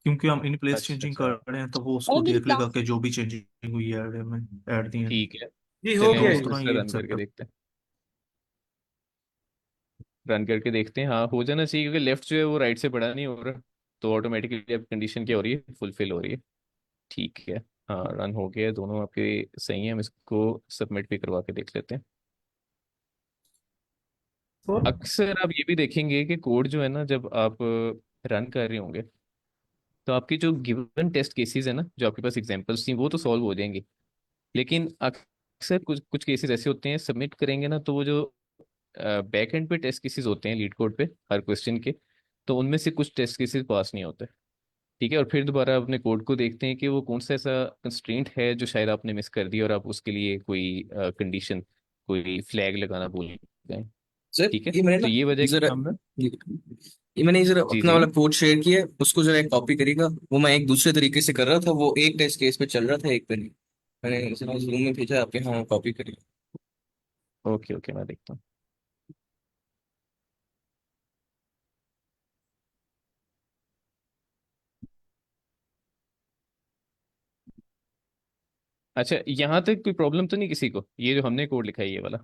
क्योंकि हम इन प्लेस अच्छा चेंजिंग कर अच्छा, रहे हैं तो वो उसको देख लेगा कि जो भी चेंजिंग हुई है array में ऐड दी है। ठीक है। जी हो चलें गया हम तो उस ये। इसको तरह इसका ये रन करके एक्सेप्टेबल। देखते हैं। रन करके देखते हैं, हाँ हो जाना चाहिए क्योंकि लेफ्ट जो है वो राइट से बड़ा नहीं हो रहा। तो ऑटोमेटिकली अब कंडीशन क्या हो रही है, फुलफिल हो रही है। ठीक है। हाँ रन हो गया है, दोनों आपके सही हैं। हम इसको सबमिट भी करवा के देख लेते हैं। अक्सर आप ये भी देखेंगे कि कोड जो है ना, जब आप रन कर रहे होंगे तो आपकी जो गिवन टेस्ट केसेस है ना, जो आपके पास एग्जांपल्स थी वो तो सॉल्व हो जाएंगी, लेकिन अक्सर कुछ कुछ केसेस ऐसे होते हैं सबमिट करेंगे ना, तो वो जो बैक एंड पे टेस्ट केसेस होते हैं लीड कोड पे हर क्वेश्चन के, तो उनमें से कुछ टेस्ट केसेस पास नहीं होते। ठीक है, और फिर दोबारा अपने कोड को देखते हैं कि वो कौन सा ऐसा कंस्ट्रेंट है जो शायद आपने मिस कर दिया और आप उसके लिए कोई कंडीशन, कोई फ्लैग लगाना भूल गए। सर ठीक है, ये मैंने तो ना ये वजह कि जरा, हम ना। ये मैंने जरा जी अपना जी। वाला कोड शेयर किया है, उसको जरा एक कॉपी करिएगा। वो मैं एक दूसरे तरीके से कर रहा था, वो एक टेस्ट केस पे चल रहा था, एक पे नहीं। मैंने जरा जूम में भेजा आपके, हाँ कॉपी करिए। ओके ओके, मैं देखता हूँ। अच्छा यहाँ तक कोई प्रॉब्लम तो नहीं किसी को, ये जो हमने कोड लिखा है ये वाला?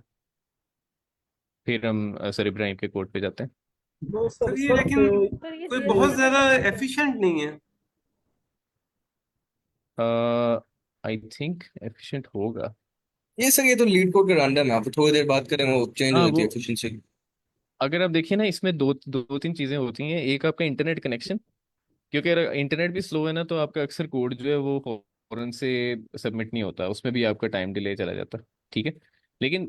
फिर हम सर इब्राहिम के कोड पे जाते हैं। नो सर ये लेकिन सर ये कोई जीएस बहुत में कर ज्यादा सकते हैं। एफिशिएंट नहीं है। आई थिंक एफिशिएंट होगा। ये सर ये तो लीड कोड का रैंडम है, आप थोड़ी देर बात करें वो चेंज हो हाँ जाती है वो, एफिशिएंसी। अगर आप देखिए ना इसमें दो तीन चीज़ें होती हैं। एक आपका इंटरनेट कनेक्शन, क्योंकि अगर इंटरनेट भी स्लो है ना तो आपका अक्सर कोड जो है वो फौरन से सबमिट नहीं होता, उसमें भी आपका टाइम डिले चला जाता है। ठीक है, लेकिन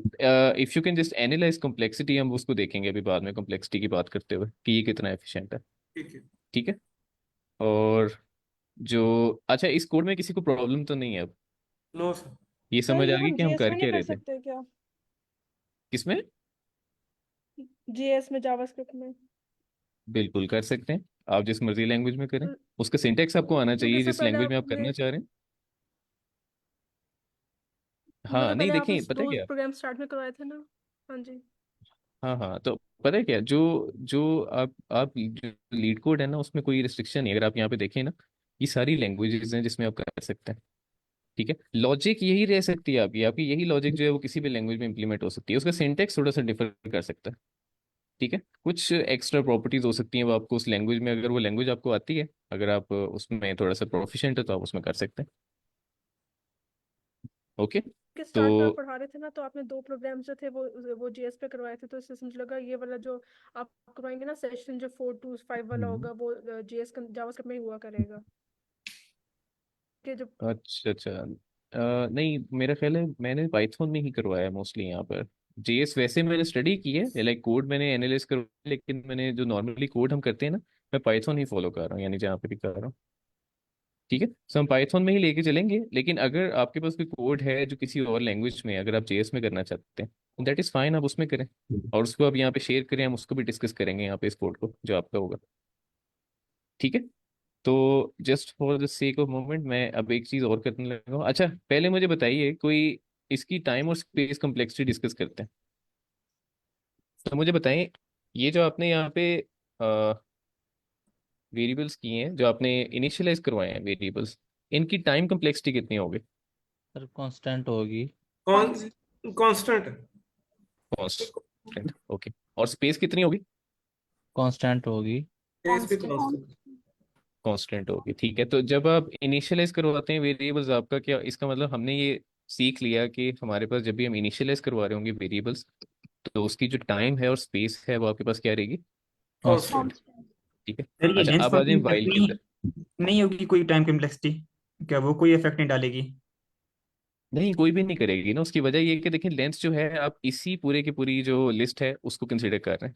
if you can just analyse complexity, हम उसको देखेंगे अभी बाद में कॉम्प्लेक्सिटी की बात करते हुए कि ये कितना एफिशिएंट है। ठीक है। ठीक है। और जो, अच्छा इस कोड में किसी को प्रॉब्लम तो नहीं है अब? No sir. ये सर समझ ये आ गई हम कि हम जीएस कर में नहीं क्या कर रहे थे? सकते क्या? किसमें? जीएस में, जावास्क्रिप्ट में? बिल्कुल कर सकते हैं, आप जिस मर्जी लैंग्वेज में करें। ल- उसका सिंटेक्स आपको आना क्योंकि चाहिए इससे जिस पहले लैंग्वेज में आप आपने, करना चाह रहे हैं। हाँ मतलब नहीं पहले आपने देखें, पता है दो क्या, प्रोग्राम स्टार्ट में करवाए थे ना। हाँ जी। हाँ हाँ, तो पता है क्या, जो जो आप जो लीड कोड है ना उसमें कोई रिस्ट्रिक्शन नहीं है। अगर आप यहाँ पे देखें ना, ये सारी लैंग्वेजेस हैं जिसमें आप कर सकते हैं। ठीक है, लॉजिक यही रह सकती है आपकी यही लॉजिक जो है वो किसी भी लैंग्वेज में इंप्लीमेंट हो सकती है, उसका सिंटेक्स थोड़ा सा डिफर कर सकता है। ठीक है, कुछ एक्स्ट्रा प्रॉपर्टीज हो सकती हैं वो आपको उस लैंग्वेज में, अगर वो लैंग्वेज आपको आती है, अगर आप उसमें थोड़ा सा प्रोफिशिएंट है तो आप उसमें कर सकते हैं। ओके। के तो स्टार्ट में आप पढ़ा रहे थे ना, तो आपने दो प्रोग्राम्स जो थे वो जेएस पे करवाए थे, तो इससे मुझे लगा ये वाला जो आप करवाएंगे ना सेशन, जो 4 to 5 वाला होगा, वो जेएस जावास्क्रिप्ट में ही हुआ करेगा कि जो अच्छा अच्छा, नहीं मेरा ख्याल है मैंने पाइथन में ही करवाया है मोस्टली यहाँ पर। जेएस वैसे मैंने स्टडी की है, लाइक कोड मैंने एनालाइज कर, लेकिन मैंने जो नॉर्मली कोड हम करते हैं ना, मैं पाइथन ही फॉलो कर रहा हूँ, यानी जहाँ पे भी कर रहा हूँ। ठीक है, सो हम पाइथन में ही लेके चलेंगे, लेकिन अगर आपके पास कोई कोड है जो किसी और लैंग्वेज में, अगर आप जेएस में करना चाहते हैं, दैट इज़ फाइन, आप उसमें करें और उसको आप यहाँ पे शेयर करें, हम उसको भी डिस्कस करेंगे यहाँ पे इस कोड को जो आपका होगा। ठीक है, तो just for the sake of moment मैं अब एक चीज़ और करने लगा हूँ। अच्छा, पहले मुझे बताइए कोई, इसकी टाइम और स्पेस कम्प्लेक्सिटी डिस्कस करते हैं। तो मुझे बताएं, ये जो आपने यहाँ पे वेरिएबल्स किए हैं, जो आपने इनिशियलाइज करवाए हैं वेरिएबल्स, इनकी टाइम कम्प्लेक्सिटी कितनी होगी? सर कांस्टेंट होगी। कौन कांस्टेंट? Constant, okay. और स्पेस कितनी होगी? कांस्टेंट होगी। फेस भी कांस्टेंट। कांस्टेंट होगी, ठीक है। तो जब आप इनिशियलाइज करवाते हैं वेरिएबल्स, आपका क्या इसका मतलब, हमने ये सीख लिया कि हमारे पास जब भी हम इनिशियलाइज करवा रहे होंगे वेरिएबल्स, तो उसकी जो टाइम है और स्पेस है वो आपके पास क्या रहेगी? कांस्टेंट। ठीक है। सर ये अच्छा, लेंथ अब आ जाए फंक्शन वाइल के अंदर। नहीं होगी कोई टाइम कम्प्लेक्सिटी? क्या वो कोई इफेक्ट नहीं डालेगी? नहीं, कोई भी नहीं करेगी ना, उसकी वजह ये है कि देखिए लेंथ जो है, आप इसी पूरे की पूरी जो लिस्ट है उसको कंसिडर कर रहे हैं।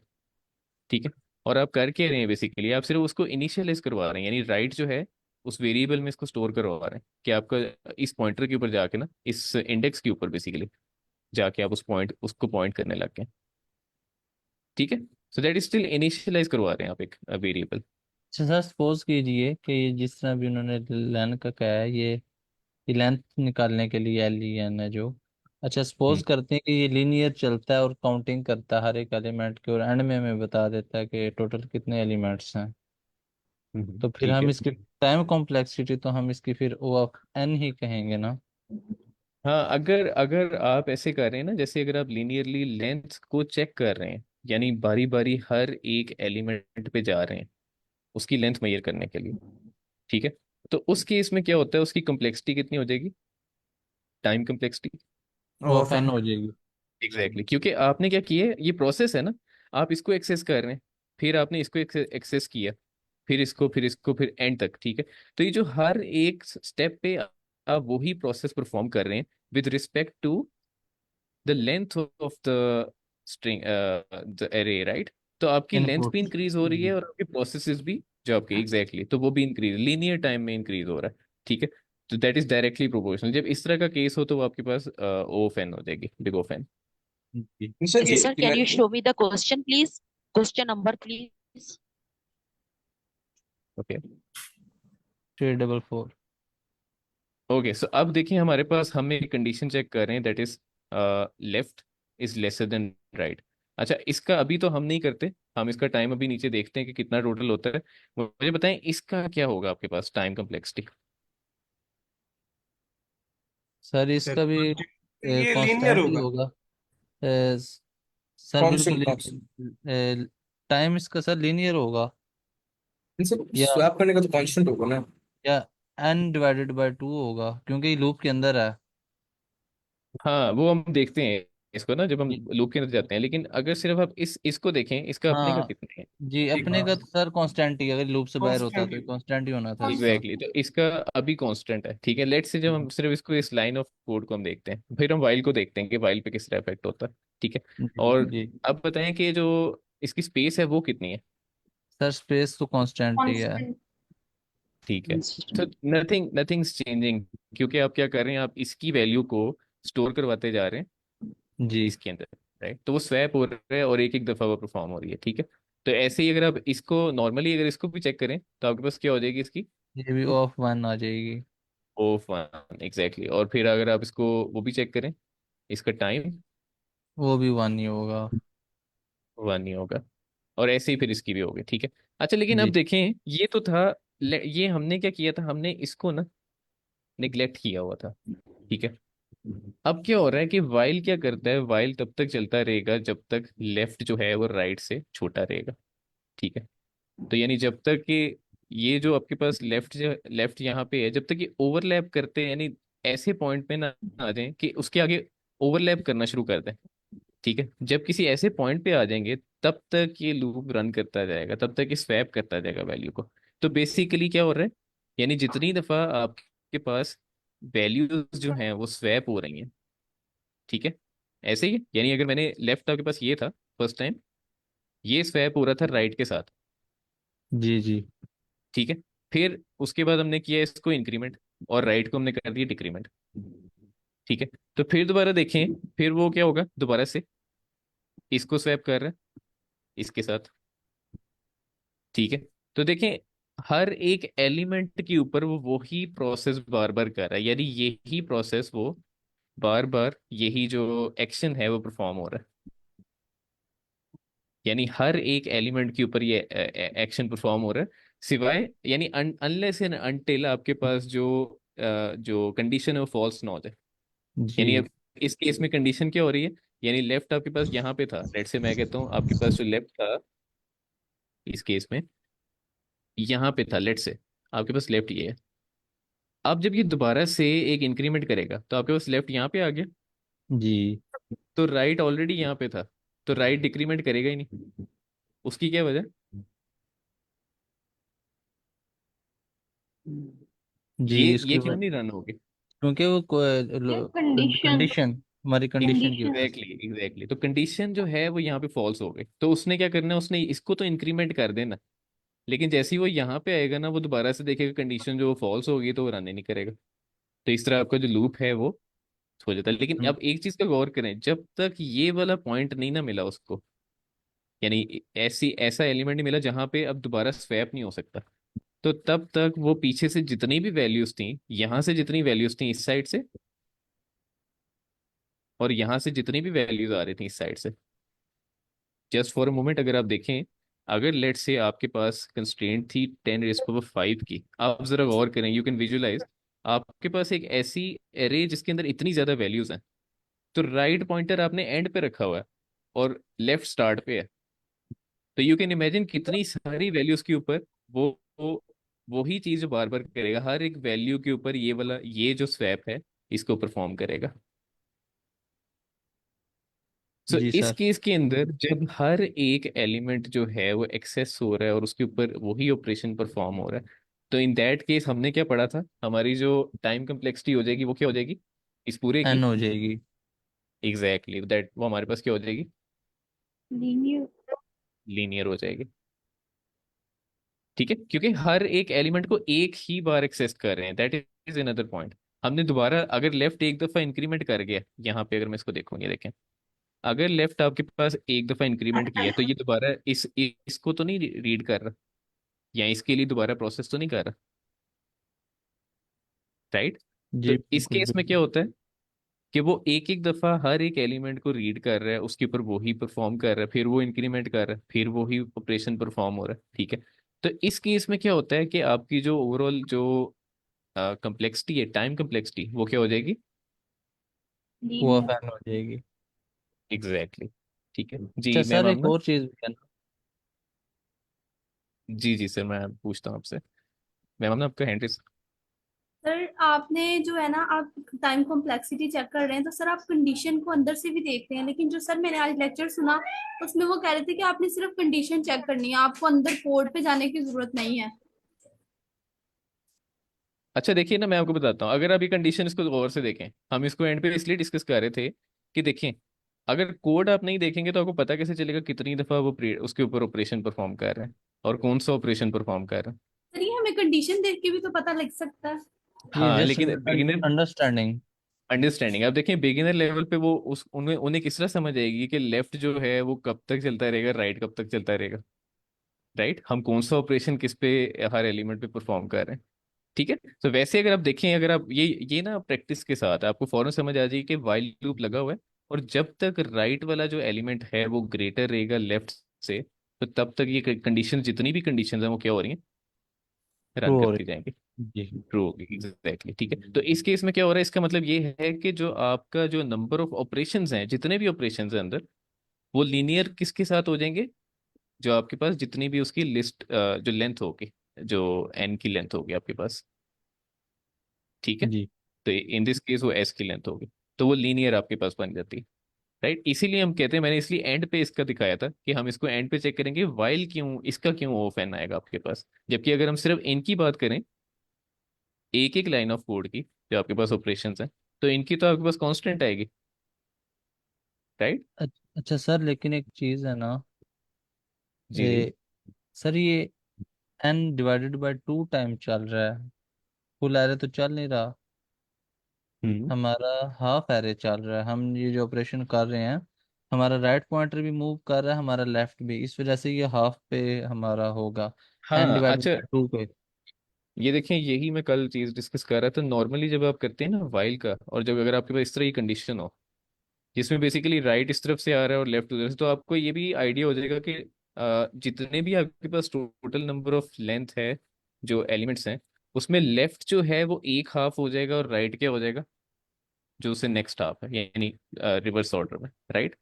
ठीक है, और आप कर क्या रहे हैं बेसिकली, आप सिर्फ उसको इनिशियलाइज करवा रहे हैं, यानी राइट जो है उस वेरिएबल में इसको स्टोर करवा रहे हैं कि आपका इस पॉइंटर के ऊपर जाके ना, इस इंडेक्स के ऊपर बेसिकली जाके आप उसको पॉइंट करने लग गए। ठीक है, so that is still initialize करवा रहे हैं आप एक वेरिएबल। अच्छा सर, सपोज कीजिए कि ये जिस तरह भी उन्होंने लेन का कहा है, ये लेंथ निकालने के लिए एल ई एन है जो। अच्छा सपोज करते हैं कि ये लीनियर चलता है और काउंटिंग करता है हर एक एलिमेंट के, और एंड में हमें बता देता है कि टोटल कितने एलिमेंट्स हैं। तो फिर ठीक हम है। इसकी टाइम कॉम्प्लेक्सिटी तो हम इसकी फिर ओ ऑफ एन ही कहेंगे ना। हाँ, अगर अगर आप ऐसे कर रहे हैं ना, जैसे अगर आप लीनियरली लेंथ को चेक कर रहे हैं, यानी बारी बारी हर एक एलिमेंट पे जा रहे हैं उसकी लेंथ मेजर करने के लिए। ठीक है, तो उस केस में क्या होता है, उसकी कम्प्लेक्सिटी कितनी हो जाएगी? Time complexity. O O of N फैन। हो जाएगी। एग्जैक्टली, क्योंकि आपने क्या किया है, ये प्रोसेस है ना, आप इसको एक्सेस कर रहे हैं, फिर आपने इसको एक्सेस किया, फिर इसको फिर एंड तक। ठीक है, तो ये जो हर एक स्टेप पे आप वही प्रोसेस परफॉर्म कर रहे हैं with respect to the length of the string, the array, right? तो आपकी लेंथ भी इनपुट। इंक्रीज हो रही है और आपके प्रोसेसेस भी जो आपके एग्जैक्टली तो वो भी इंक्रीज लीनियर टाइम में इंक्रीज हो रहा है। ठीक है, तो दैट इज डायरेक्टली प्रोपोर्शनल। जब इस तरह का केस हो तो वो आपके पास ओ फैन हो जाएगी, बिग ओ फैन। जी। सर Okay, ये sir, can you show me the question, please? Question number, please. Okay 344। Okay, so अब देखिए हमारे पास, हम एक कंडीशन चेक कर रहे हैं, that is left is lesser than right. अच्छा, इसका अभी तो हम नहीं करते, हम इसका टाइम अभी नीचे देखते हैं कि कितना टोटल होता है। मुझे बताएं इसका क्या होगा आपके पास टाइम कम्प्लेक्सिटी? सर सर इसका भी ये लीनियर कांस्टेंट ही होगा। होगा। अ, सर कांस्टेंट बिल्कुल कांस्टेंट। टाइम इसका सर लीनियर होगा, सर या स्वैप करने का तो कांस्टेंट होगा ना? या एन डिवाइडेड बाय टू होगा, क्योंकि ये लूप के अंदर है। हाँ, वो हम देखते हैं इसको ना जब हम जी। लूप के अंदर जाते हैं, लेकिन अगर सिर्फ आप इसको देखें, इसका अपने का हाँ कितना है? जी, अपने का तो सर कांस्टेंट ही है, अगर लूप से बाहर होता कांस्टेंट। तो कांस्टेंट ही होना था इसका। एग्जैक्टली तो इसका अभी कांस्टेंट है। ठीक है, लेट से जब हम सिर्फ इसको इस लाइन ऑफ कोड को हम देखते हैं, फिर हम वाइल को देखते हैं कि वाइल पे किस तरह इफेक्ट होता है। ठीक है, जी और जी। अब बताएं कि जो इसकी स्पेस है वो कितनी है? सर स्पेस तो कांस्टेंट ही है। कांस्टेंट। ठीक है, तो नथिंग नथिंग्स चेंजिंग, क्योंकि आप क्या कर रहे हैं, आप इसकी वैल्यू को स्टोर करवाते जा रहे हैं जी। इसके अंदर, राइट? तो वो स्वैप हो रहा है और एक एक दफा वो परफॉर्म हो रही है। ठीक है, तो ऐसे ही अगर आप इसको नॉर्मली अगर इसको भी चेक करें तो आपके पास क्या हो जाएगी इसकी? ये भी ऑफ वन आ जाएगी। Of one, exactly. और फिर अगर आप इसको वो भी चेक करें, इसका टाइम वो भी वन ही होगा। वन ही होगा, और ऐसे ही फिर इसकी भी होगी। ठीक है, अच्छा लेकिन अब जी। देखें, ये तो था, ये हमने क्या किया था, हमने इसको ना निग्लेक्ट किया हुआ था। ठीक है। अब क्या हो रहा है कि वाइल क्या करता है, वाइल तब तक चलता रहेगा जब तक लेफ्ट जो है वो राइट से छोटा रहेगा। ठीक है। तो यानी जब तक कि ये जो आपके पास लेफ्ट यहाँ पे है, जब तक ये ओवरलैप करते हैं, यानी ऐसे पॉइंट पे ना आ जाएं कि उसके आगे ओवरलैप करना शुरू कर दें। ठीक है। जब किसी ऐसे पॉइंट पे आ जाएंगे तब तक ये लूप रन करता जाएगा, तब तक ये स्वैप करता जाएगा वैल्यू को। तो बेसिकली क्या हो रहा है, यानी जितनी दफा आपके पास वैल्यूज जो हैं वो स्वैप हो रही हैं। ठीक है। ऐसे ही है। यानी अगर मैंने लेफ्ट आपके पास ये था फर्स्ट टाइम, ये स्वैप हो रहा था राइट के साथ। जी जी। ठीक है। फिर उसके बाद हमने किया इसको इंक्रीमेंट, और राइट को हमने कर दिया डिक्रीमेंट। ठीक है। तो फिर दोबारा देखें, फिर वो क्या होगा, दोबारा से इसको स्वैप कर रहा है इसके साथ। ठीक है। तो देखें, हर एक एलिमेंट के ऊपर वो वही प्रोसेस बार बार कर रहा है, यानी यही प्रोसेस वो बार बार यही जो एक्शन है वो परफॉर्म हो रहा है। यानी हर एक एलिमेंट के ऊपर ये एक्शन परफॉर्म हो रहा है, सिवाय यानी अनलेस एंड अनटिल आपके पास जो कंडीशन है वो फॉल्स ना हो जाए। यानी जी अब इस केस में कंडीशन क्या हो रही है, यानी लेफ्ट आपके पास यहाँ पे था, लेट से मैं कहता हूँ आपके पास जो लेफ्ट था इस केस में यहाँ पे था, लेट से आपके पास लेफ्ट ये है। अब जब ये दोबारा से एक इंक्रीमेंट करेगा तो आपके पास लेफ्ट यहाँ पे आ गया, जी तो राइट ऑलरेडी यहाँ पे था, तो राइट डिक्रीमेंट करेगा ही नहीं। उसकी क्या वजह, जी। ये इसकी क्यों नहीं रन होगी। क्योंकि वो यार कंडीशन कंडीशन, हमारी कंडीशन की वजह कंडीशन से। एग्जैक्टली तो कंडीशन जो है वो यहाँ पे फॉल्स हो गई, तो उसने क्या करना है, उसने इसको तो इंक्रीमेंट कर देना, लेकिन जैसे ही वो यहाँ पे आएगा ना, वो दोबारा से देखेगा कंडीशन जो फॉल्स होगी तो वो रन ही नहीं करेगा। तो इस तरह आपका जो लूप है वो हो जाता है। लेकिन हम- अब एक चीज का गौर करें, जब तक ये वाला पॉइंट नहीं ना मिला उसको, यानी ऐसी ऐसा एलिमेंट नहीं मिला जहां पे अब दोबारा स्वैप नहीं हो सकता, तो तब तक वो पीछे से जितनी भी वैल्यूज थी, यहाँ से जितनी वैल्यूज थी इस साइड से, और यहाँ से जितनी भी वैल्यूज आ रही थी इस साइड से, जस्ट फॉर अ मोमेंट अगर आप देखें, अगर लेट से आपके पास कंस्ट्रेंट थी 10⁵ की, आप जरा गौर करें, यू कैन विजुलाइज, आपके पास एक ऐसी एरे जिसके अंदर इतनी ज्यादा वैल्यूज हैं, तो राइट पॉइंटर आपने एंड पे रखा हुआ है और लेफ्ट स्टार्ट पे है। तो यू कैन इमेजिन कितनी सारी वैल्यूज के ऊपर वो वही चीज बार बार करेगा, हर एक वैल्यू के ऊपर ये वाला ये जो स्वैप है इसको परफॉर्म करेगा। सो जी इस सर। केस के अंदर जब हर एक एलिमेंट जो है वो एक्सेस हो रहा है और उसके ऊपर वही ऑपरेशन परफॉर्म हो रहा है, तो इन दैट केस हमने क्या पढ़ा था, हमारी जो टाइम कम्प्लेक्सिटी हो जाएगी वो क्या हो जाएगी इस पूरे एन की। हो जाएगी। एग्जैक्टली दैट, वो हमारे पास क्या हो जाएगी, लीनियर लीनियर हो जाएगी। ठीक है, क्योंकि हर एक एलिमेंट को एक ही बार एक्सेस कर रहे हैं, दैट इज अनदर पॉइंट। हमने दोबारा अगर लेफ्ट एक दफा इंक्रीमेंट कर गया यहाँ पे, अगर मैं इसको देखूंगी, देखें, अगर लेफ्ट आपके पास एक दफा इंक्रीमेंट किया तो ये दोबारा इसको तो नहीं रीड कर रहा, या इसके लिए दोबारा प्रोसेस तो नहीं कर रहा, राइट। तो जी इस बिल्कुल केस में बिल्कुल। क्या होता है कि वो एक एक दफा हर एक एलिमेंट को रीड कर रहा है, उसके ऊपर वो ही परफॉर्म कर रहा है, फिर वो इंक्रीमेंट कर रहा है, फिर वो ही ऑपरेशन परफॉर्म हो रहा है। ठीक है। तो इस केस में क्या होता है कि आपकी जो ओवरऑल जो कम्प्लेक्सिटी है, टाइम कम्प्लेक्सिटी, वो क्या हो जाएगी, वो लीनियर फैन हो जाएगी। Exactly exactly. ठीक है अच्छा जी मैम, सर, एक आमना। और चीज भी है ना। जी जी सर, मैं पूछता हूँ आपसे, मैम आमना आपका हैंड रेस। सर आपने जो है ना, आप टाइम कॉम्प्लेक्सिटी चेक कर रहे हैं, तो सर आप कंडीशन को अंदर से भी देखते हैं, लेकिन जो सर मैंने आज लेक्चर सुना उसमें वो कह रहे थे कि आपने सिर्फ कंडीशन चेक करनी है, आपको अंदर कोड पे जाने की जरूरत नहीं है। अच्छा देखिए ना, मैं आपको बताता हूँ, अगर आप ये कंडीशन इसको गौर से देखें, हम इसको एंड पे इसलिए डिस्कस कर रहे थे कि देखें, अगर कोड आप नहीं देखेंगे तो आपको पता कैसे चलेगा कितनी दफा वो उसके ऊपर ऑपरेशन परफॉर्म कर रहे हैं और कौन सा ऑपरेशन परफॉर्म कर रहे हैं। सर ये हमें कंडीशन देख के भी तो पता लग सकता है। ये हाँ जस्ट लेकिन बिगिनर अंडरस्टैंडिंग। अंडरस्टैंडिंग, अब देखें बिगिनर लेवल पे वो उस उन्हें उन्हें किस तरह समझ आएगी कि लेफ्ट जो है वो कब तक चलता रहेगा, राइट कब तक चलता रहेगा, राइट, हम कौन सा ऑपरेशन किस पे हर एलिमेंट पे परफॉर्म कर रहे हैं। ठीक है। तो वैसे अगर आप देखें, अगर आप ये ना प्रैक्टिस के साथ आपको फौरन समझ आ जाएगी कि वाइल लूप लगा हुआ है, और जब तक राइट वाला जो एलिमेंट है वो ग्रेटर रहेगा लेफ्ट से, तो तब तक ये कंडीशन, जितनी भी कंडीशन है वो क्या हो रही हैं, ट्रू रन हो करती रही जाएंगी, जी। ट्रू होगी। एग्जैक्टली, ठीक है। तो इस केस में क्या हो रहा है, इसका मतलब ये है कि जो आपका जो नंबर ऑफ ऑपरेशंस हैं, जितने भी ऑपरेशंस हैं अंदर, वो लीनियर किसके साथ हो जाएंगे, जो आपके पास जितनी भी उसकी लिस्ट जो लेंथ होगी, जो एन की लेंथ होगी आपके पास, ठीक है। जी तो इन दिस केस वो एस की लेंथ होगी, तो वो लीनियर आपके पास बन जाती है, राइट। इसीलिए हम कहते हैं, मैंने इसलिए एंड पे इसका दिखाया था कि हम इसको एंड पे चेक करेंगे वाइल क्यों, इसका क्यों ऑफ एन आएगा आपके पास, जबकि अगर हम सिर्फ इनकी बात करें, एक एक लाइन ऑफ कोड की, जो आपके पास ऑपरेशन है, तो इनकी तो आपके पास कांस्टेंट आएगी, राइट। अच्छा सर, लेकिन एक चीज है ना, जी जी। सर ये n/2 टाइम चल रहा है, फुल एरे तो चल नहीं रहा, हम्म। हमारा हाफ एरे चल रहा है। हम ये जो ऑपरेशन कर रहे हैं, हमारा राइट पॉइंटर भी मूव कर रहा है, हमारा लेफ्ट भी, इस वजह से ये हाफ पे हमारा होगा, n हाँ डिवाइडेड अच्छा, बाई टू पे। ये देखें, यही मैं कल चीज डिस्कस कर रहा था। नॉर्मली जब आप करते हैं ना वाइल का, और जब अगर आपके पास इस तरह की कंडीशन हो, जिसमें बेसिकली राइट इस तरफ से आ रहा है और लेफ्ट उधर से, तो आपको ये भी आइडिया हो जाएगा कि जितने भी आपके पास टोटल नंबर ऑफ लेंथ है, जो एलिमेंट्स हैं, उसमें लेफ्ट जो है वो एक हाफ हो जाएगा, और राइट क्या हो जाएगा, जो उससे नेक्स्ट हाफ है, यानी रिवर्स ऑर्डर में, राइट।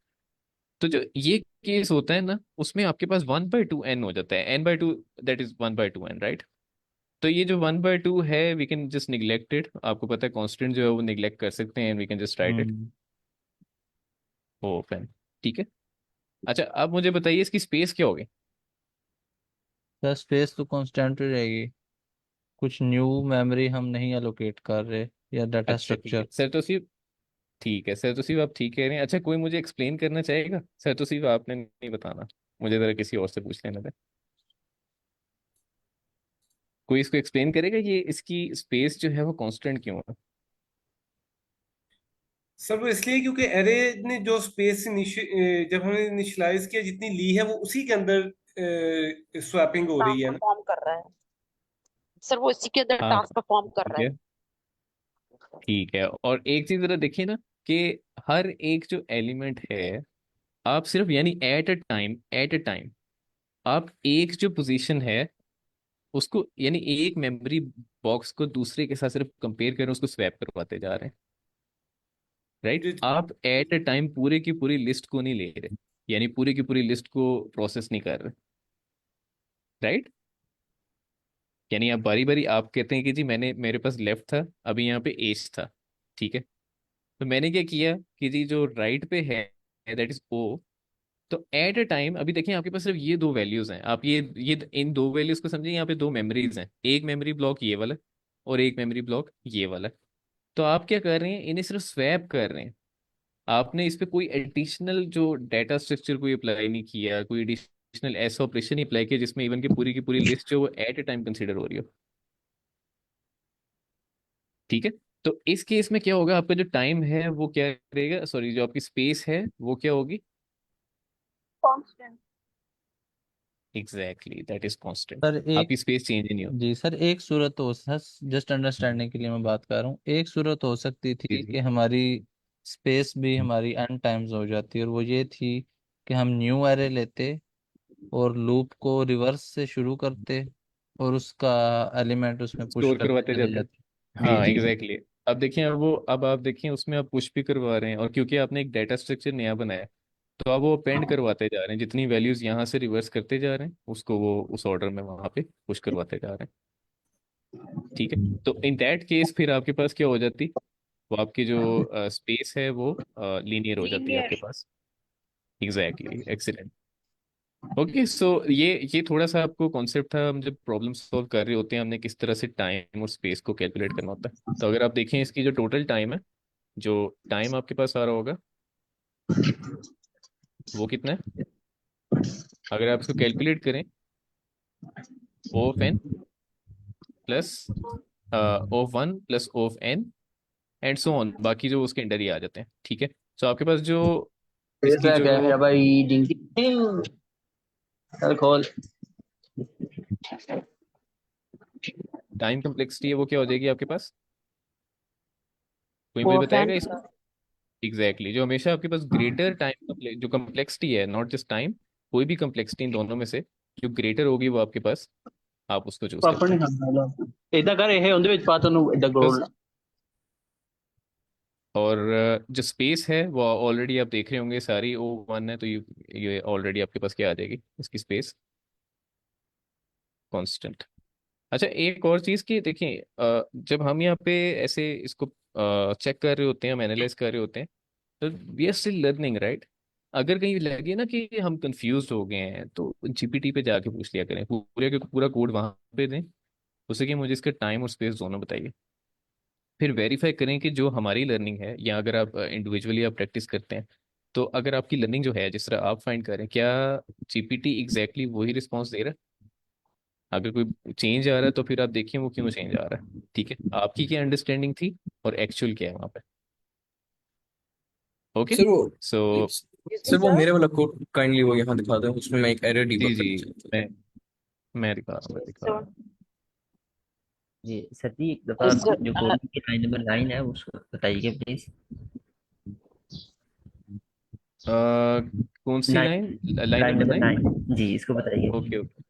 तो जो ये केस होता है ना, उसमें आपके पास 1/2 n हो जाता है, n/2, that is 1/2 n, right. तो ये जो 1/2 है, we can just neglect it, आपको पता है कांस्टेंट जो है वो निग्लेक्ट कर सकते हैं, we can just write it hmm O फैन, ठीक है। अच्छा, अब मुझे बताइए इसकी स्पेस क्या होगी। सर स्पेस तो कांस्टेंट ही रहेगी, कुछ न्यू मेमोरी हम नहीं एलोकेट कर रहे या डाटा अच्छा ठीक है स्ट्रक्चर। सर, तो सिर्फ, ठीक है सर, तो सिर्फ आप ठीक कह रहे हैं। अच्छा, कोई मुझे एक्सप्लेन करना चाहेगा सर, तो सिर्फ आपने नहीं बताना, मुझे जरा किसी और से पूछ लेना था। कोई इसको एक्सप्लेन करेगा, ये इसकी स्पेस जो है वो कांस्टेंट क्यों है। सर वो इसलिए क्योंकि एरे ने जो स्पेस जब हमने इनिशियलाइज किया, जितनी ली है वो उसी के अंदर स्वैपिंग हो रही टास्क है ना। परफॉर्म कर रहा है सर, वो इसी के अंदर हाँ टास्क परफॉर्म कर ठीक रहा है। है, ठीक है। और एक चीज जरा देखिए ना, कि हर एक जो एलिमेंट है, आप सिर्फ यानी एट अ टाइम आप एक जो पोजीशन है उसको, यानी एक मेमोरी बॉक्स को दूसरे के साथ सिर्फ कंपेयर करें, उसको स्वैप करवाते जा रहे हैं, राइट। जी आप एट अ टाइम पूरे की पूरी लिस्ट को नहीं ले रहे, यानी पूरी की पूरी लिस्ट को प्रोसेस नहीं कर रहे, राइट। यानी आप बारी बारी आप कहते हैं कि जी मैंने, मेरे पास लेफ्ट था, अभी यहाँ पे एज था, ठीक है। तो मैंने क्या किया कि जी जो राइट पे है, दैट इज ओ, तो एट अ टाइम अभी देखें आपके पास सिर्फ ये दो वैल्यूज हैं, आप ये इन दो वैल्यूज को समझिए, यहाँ पे दो मेमोरीज हैं, एक मेमोरी ब्लॉक ये वाला, और एक मेमोरी ब्लॉक ये वाला। तो आप क्या कर रहे हैं, इन्हें सिर्फ स्वैप कर रहे हैं, आपने इस पे कोई एडिशनल जो डाटा स्ट्रक्चर कोई अप्लाई नहीं किया, कोई एडिशनल ऐसा ऑपरेशन नहीं अप्लाई किया जिसमें इवन की पूरी लिस्ट जो वो एट अ टाइम कंसिडर हो रही हो, ठीक है। तो इस केस में क्या होगा, आपका जो टाइम है वो क्या रहेगा, सॉरी, जो आपकी स्पेस है वो क्या होगी, constant. Exactly that is constant, sir एक, आपकी स्पेस चेंज नहीं होगी। जी सर एक सूरत हो सर, जस्ट अंडरस्टैंडिंग के लिए मैं बात कर रहा हूँ, एक सूरत हो सकती जी थी जी। कि हमारी स्पेस भी हमारी n टाइम्स हो जाती, और वो ये थी कि हम न्यू एरे लेते और लूप को रिवर्स से शुरू करते और उसका एलिमेंट उसमें पुश स्टोर करते करवाते चले जाते हैं, जाते। जी हाँ जी जी। Exactly exactly। अब देखिए, अब आप देखिए उसमें आप पुश भी करवा रहे हैं, और क्योंकि आपने एक डाटा स्ट्रक्चर नया बनाया, तो आप वो अपेंड करवाते जा रहे हैं, जितनी वैल्यूज यहाँ से रिवर्स करते जा रहे हैं उसको वो उस ऑर्डर में वहाँ पे पुश करवाते जा रहे हैं, ठीक है। तो इन दैट केस फिर आपके पास क्या हो जाती, वो आपकी जो स्पेस है वो लीनियर हो जाती है आपके लीनियर। पास, एग्जैक्टली, एक्सीलेंट। ओके, सो ये थोड़ा सा आपको कॉन्सेप्ट था, हम जब प्रॉब्लम सॉल्व कर रहे होते हैं, हमने किस तरह से टाइम और स्पेस को कैलकुलेट करना होता है। तो अगर आप देखें इसकी जो टोटल टाइम है, जो टाइम आपके पास आ रहा होगा, वो कितना है, अगर आप इसको कैलकुलेट करें, O of N plus O(1) plus O of N and so on, बाकी जो उसके अंडर ही आ जाते हैं, ठीक है। तो आपके पास जो इसकी क्या है जो मेरा भाई डिंगी चल खोल। टाइम कम्प्लेक्सिटी है वो क्या हो जाएगी आपके पास, कोई मुझे वो फैन बताएगा इसको। एग्जैक्टली, जो हमेशा आपके पास ग्रेटर टाइम, जो कम्प्लेक्सिटी है, नॉट जस्ट टाइम, कोई भी कम्प्लेक्सिटी इन दोनों में से जो ग्रेटर होगी वो आपके पास आप उसको चूज ਪਾਪੜ करते ਨਹੀਂ हैं। ਖਾਂਦਾ ਇਦਾਂ ਕਰ ਇਹ ਉਹਦੇ ਵਿੱਚ ਪਾ ਤੈਨੂੰ ਇਦਾਂ ਗੋਲ बस। और जो स्पेस है वो ऑलरेडी आप देख रहे होंगे, सारी O1 है, तो ये ऑलरेडी आपके पास क्या आ जाएगी, इसकी स्पेस कांस्टेंट। अच्छा, एक और चीज़ की देखिए, जब हम यहाँ पे ऐसे इसको चेक कर रहे होते हैं, हम एनालाइज कर रहे होते हैं, तो we are still learning, right. अगर कहीं लगे ना कि हम कंफ्यूज हो गए हैं तो GPT पे जाके पूछ लिया करें, पूरे का पूरा कोड वहां पे दें उसे कि मुझे इसका टाइम और स्पेस दोनों बताइए। फिर वेरीफाई करें कि जो हमारी लर्निंग है, या अगर आप इंडिविजुअली आप प्रैक्टिस करते हैं, तो अगर आपकी लर्निंग जो है जिस तरह आप फाइंड करें, क्या GPT एग्जैक्टली वही रिस्पॉन्स दे रहा है। अगर कोई चेंज आ रहा है तो फिर आप देखिए वो क्यों चेंज आ रहा है, ठीक है, आपकी क्या अंडरस्टैंडिंग थी और एक्चुअल क्या है वहाँ पे। ओके, सर वो सो सर वो मेरे वाला कोड काइंडली वो यहाँ दिखा दें, उसमें मैं एक एरर जी डीबग जी, करना चाहता हूँ। मैं दिखा रहा हूँ, मैं दिखा रहा हूँ। जी सर जी, एक दफ़ा सर जो कोडिंग की लाइन नंबर 9 है उसको बताइए प्लीज। कौन सी line line, line line number number 9? 9 जी, इसको बताइए। ओके ओके,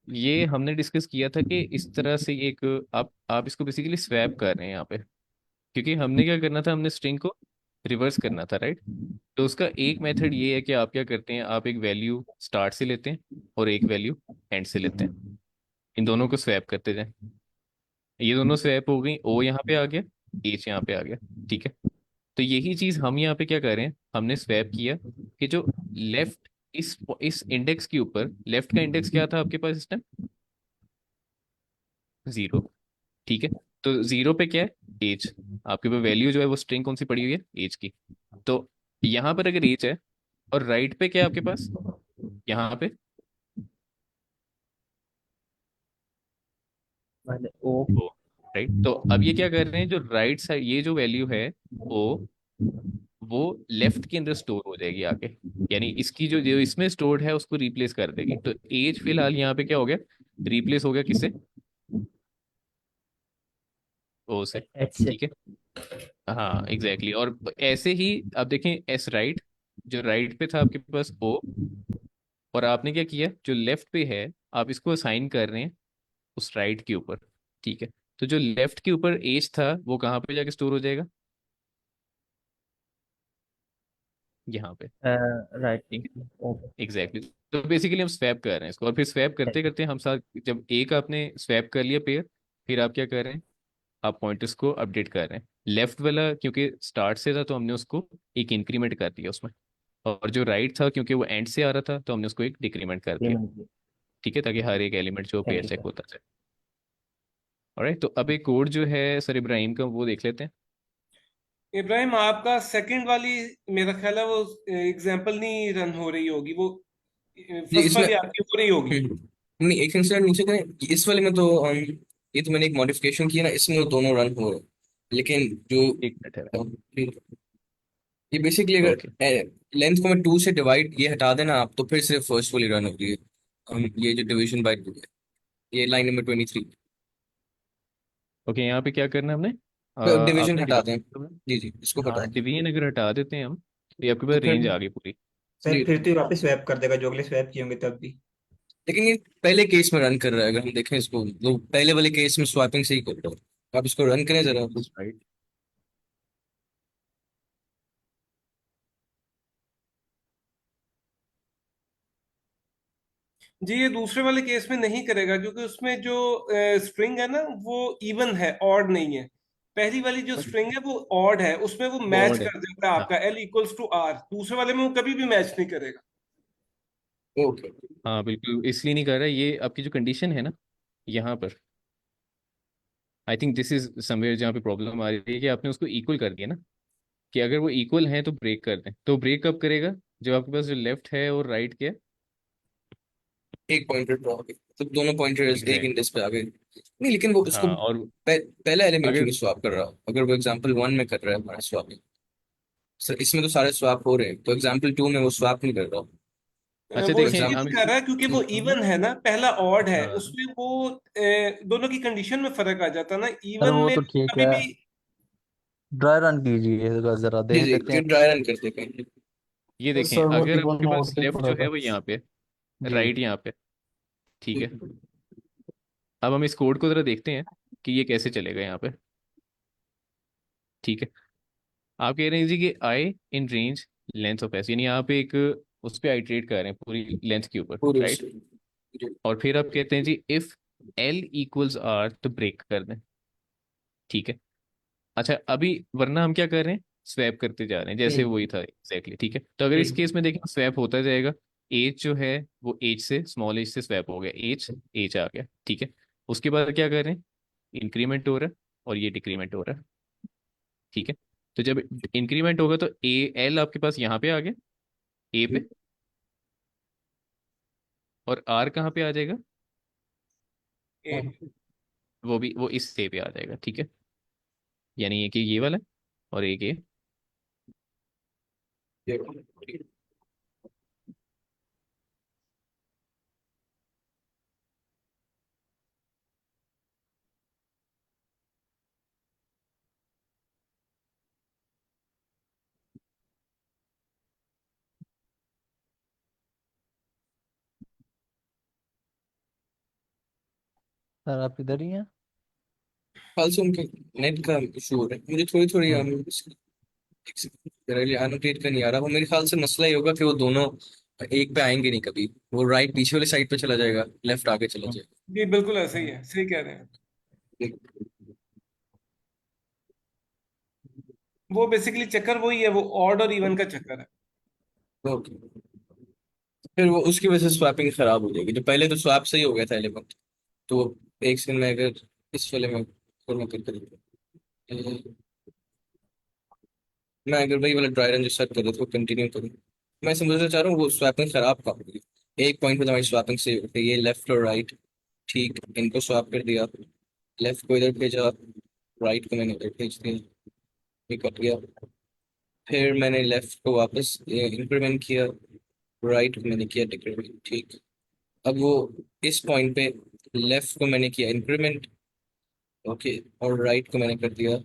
ये हमने डिस्कस किया था कि इस तरह से एक आप इसको बेसिकली स्वैप कर रहे हैं यहाँ पे, क्योंकि हमने क्या करना था, हमने स्ट्रिंग को रिवर्स करना था, राइट। तो उसका एक मेथड ये है कि आप क्या करते हैं, आप एक वैल्यू स्टार्ट से लेते हैं और एक वैल्यू एंड से लेते हैं, इन दोनों को स्वैप करते जाएं। ये दोनों स्वैप हो गई, O यहाँ पे आ गया, H यहाँ पे आ गया, ठीक है। तो यही चीज हम यहाँ पे क्या कर रहे हैं, हमने स्वैप किया कि जो लेफ्ट, इस इंडेक्स के ऊपर लेफ्ट का इंडेक्स क्या था आपके पास इस टाइम, 0, ठीक है। तो 0 पे क्या है, एज, आपके पास वैल्यू जो है वो स्ट्रिंग कौन सी पड़ी हुई है, एज की। तो यहाँ पर अगर एज है और राइट पे क्या है आपके पास, यहाँ पे ओ O, राइट। तो अब ये क्या कर रहे हैं, जो राइट साइड ये जो वैल्यू है O, वो लेफ्ट के अंदर स्टोर हो जाएगी आगे, यानी इसकी जो जो इसमें स्टोर्ड है उसको रिप्लेस कर देगी। तो एज फिलहाल यहाँ पे क्या हो गया, रिप्लेस हो गया किससे, O से, एच से। ठीक है। हाँ एग्जैक्टली और ऐसे ही आप देखें एस राइट, जो राइट पे था आपके पास O, और आपने क्या किया, जो लेफ्ट पे है आप इसको असाइन कर रहे हैं उस राइट के ऊपर, ठीक है। तो जो लेफ्ट के ऊपर एज था वो कहाँ पे जाके स्टोर हो जाएगा, यहाँ पे, राइट। एग्जैक्टली तो बेसिकली हम स्वैप कर रहे हैं इसको, और फिर स्वैप करते करते हम साथ, जब एक आपने स्वैप कर लिया पेयर, फिर आप क्या कर रहे हैं, आप पॉइंटर्स को अपडेट कर रहे हैं। लेफ्ट वाला क्योंकि स्टार्ट से था तो हमने उसको एक इंक्रीमेंट कर दिया उसमें, और जो राइट था क्योंकि वो एंड से आ रहा था तो हमने उसको एक डिक्रीमेंट कर दिया, ठीक है, ताकि हर एक एलिमेंट जो पेयर चेक होता जाए। ऑलराइट, तो अब एक कोड जो है सर इब्राहिम का वो देख लेते हैं। इब्राहिम आपका सेकंड वाली मेरा ख्याल है वो एग्जांपल नहीं रन हो रही होगी, वो जी फर्स्ट इसमें वाली आपकी हो रही होगी। नहीं, एक इंस्टेंट नीचे करें, इस वाले में तो ये तो मैंने एक मॉडिफिकेशन किया ना, इसमें वो दोनों रन हो रहे हैं, लेकिन जो एक मिनट है, ये बेसिकली ओके अगर लेंथ को मैं 2 से डिवाइड ये हटा देना आप, तो फिर सिर्फ फर्स्ट वाली रन होती है। ये जो डिवीजन बाय 2 है, ये लाइन नंबर 23, ओके, यहाँ पे क्या करना है हमने, डिवीजन आपने हटा दें। डिवाइड, जी जी, इसको हटा हाँ दें। डिवीजन अगर हटा देते हैं हम तो ये आपके तो पास फिर रेंज आ गई पूरी। सर जी, फिर तो ये वापस स्वैप कर देगा जो अगले स्वैप किए होंगे तब भी। लेकिन ये पहले केस में रन कर रहा है, अगर हम देखें इसको तो पहले वाले केस में स्वैपिंग से ही कर रहा है। आप इसको रन करें जरा। राइट, जी ये दूसरे वाले केस में नहीं करेगा, क्योंकि उसमें जो स्ट्रिंग है ना वो इवन है, ऑड नहीं है। पहली वाली जो स्ट्रिंग है वो ऑड है, उसमें वो मैच बॉर्ड है, कर देता है हाँ आपका L इक्वल्स टू R। दूसरे वाले में वो कभी भी मैच नहीं करेगा। ओके, हाँ बिल्कुल, इसलिए नहीं कर रहा है, ये आपकी जो कंडीशन है ना यहाँ पर, I think this is somewhere जहाँ पे प्रॉब्लम आ रही है, कि आपने उसको इक्वल कर दिया ना, कि अगर वो इक्वल है तो ब्रेक कर दें। तो ब्रेक कब करेगा, जब आपके पास जो लेफ्ट है और राइट के, एक पॉइंटर ड्रॉ हो गई, तो दोनों पॉइंटर्स एक एग्जैक्ट, इंडेक्स पे आ गए। नहीं, लेकिन वो उसको हाँ और पहला एलिमेंट क्यों अगर नहीं स्वैप कर रहा, अगर वो एग्जांपल 1 में कर रहा है हमारा स्वैप। सर इसमें तो सारे स्वैप हो रहे हैं, तो एग्जांपल 2 में वो स्वैप नहीं कर रहा। अच्छा वो देखें इसलिए हम नहीं कर रहा है क्योंकि वो इवन है ना, पहला ऑड है, हाँ उसमें वो दोनों की कंडीशन में फर्क आ जाता है ना। सर इवन वो में तो ठीक कभी है, भी ड्राई रन कीजिए जरा जी देख जी, लेते ये हैं। ड्राई रन करते कहीं। ये तो देखें, सर वो अगर इवन आपके पास मोड पे लेफ्ट पड़ा जो है था। वो यहाँ पे, जी राइट यहाँ पे, ठीक है, अब हम इस कोड को जरा देखते हैं कि ये कैसे चलेगा यहाँ पे। ठीक है, आप कह रहे हैं जी कि I in range length of S, यानी आप एक उस पर आइट्रेट कर रहे हैं पूरी लेंथ के ऊपर, पूरे राइट। उससे जी और फिर आप कहते हैं जी इफ एल इक्वल्स आर तो ब्रेक कर दें। ठीक है, अच्छा अभी वरना हम क्या कर रहे हैं, स्वैप करते जा रहे हैं जैसे वही था एग्जैक्टली। ठीक है, तो अगर इस केस में देखें स्वैप होता जाएगा, एज जो है वो एज से स्मॉल एज से स्वैप हो गया, एज एज आ गया। ठीक है, उसके बाद क्या कर रहे हैं, इंक्रीमेंट हो रहा है और ये डिक्रीमेंट हो रहा है। ठीक है, तो जब इंक्रीमेंट होगा तो ए एल आपके पास यहाँ पे आ गया, ए पे, और आर कहाँ पे आ जाएगा, ए वो भी वो इस से पे आ जाएगा। ठीक है, यानी एक ये वाला और एक ये। सर आप इधर ही हैं? कल से उनके नेट का इशू हो रहा है, मुझे थोड़ी थोड़ी एनोटेट का नहीं आ रहा। वो मेरे ख्याल से मसला ये होगा कि वो दोनों एक पे आएंगे नहीं कभी, वो राइट पीछे वाली साइड पे चला जाएगा, लेफ्ट आगे चला जाएगा। जी बिल्कुल ऐसे ही है, सही कह रहे हैं। वो बेसिकली चक्कर वही है, वो ऑड और इवन का चक्कर है। ओके, फिर वो उसकी वजह से स्वैपिंग खराब हो जाएगी। जो पहले तो स्वैप सही हो गया था एलिमेंट, तो एक सेकंड में अगर इस वाले में फॉर्मेट करके देखो, मैं अगर वही वाला ड्राई रन जो सेट कर रहा था वो कंटिन्यू करूँ, मैं समझना चाह रहा हूँ वो स्वैपिंग खराब कहाँ होगी। एक पॉइंट पे तो हमारी स्वैपिंग से ये लेफ्ट और राइट, ठीक, इनको स्वैप कर दिया, लेफ्ट को इधर भेजा, राइट को मैंने इधर भेज दिया, ये कट गया। फिर मैंने लेफ्ट को वापस इंक्रीमेंट किया, राइट को मैंने किया डिक्रीमेंट, ठीक। अब वो इस पॉइंट पे लेफ्ट को मैंने किया इंक्रीमेंट, ओके, और राइट को मैंने कर दिया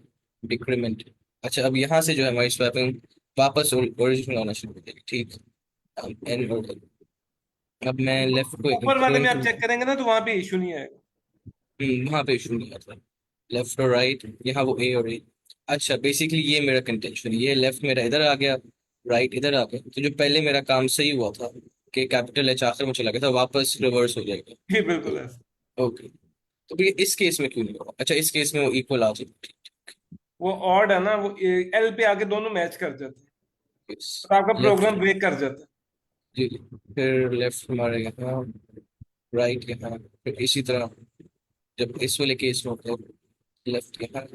डिक्रीमेंट। अच्छा, अब यहाँ से जो है हमारी स्वैपिंग वापस ओरिजिन आना शुरू हो जाएगी, ठीक। एंड अब मैं लेफ्ट को ऊपर वाले में इंक्रीमेंट आप चेक करेंगे ना तो वहां पे इशू नहीं आएगा। वहाँ पे इशू नहीं आता, लेफ्ट और राइट, यहाँ वो ए और ए। अच्छा, बेसिकली ये मेरा कंटेंशन, ये लेफ्ट मेरा इधर आ गया, राइट इधर आ गया, तो जो पहले मेरा काम सही हुआ था कि कैपिटल एच आखिर में चला गया था, वापस रिवर्स हो जाएगा। जी बिल्कुल ऐसे। ओके, तो भैया इस केस में क्यों नहीं होगा? अच्छा, इस केस में वो इक्वल आ जाएगा। वो ऑड है ना, वो एल पे आके दोनों मैच कर जाते हैं, तो आपका लेफ्ट, प्रोग्राम ब्रेक कर जाता है। जी जी, फिर लेफ्ट हमारे यहाँ, राइट यहाँ, फिर इसी तरह जब इस वाले केस में होता है लेफ्ट यहाँ,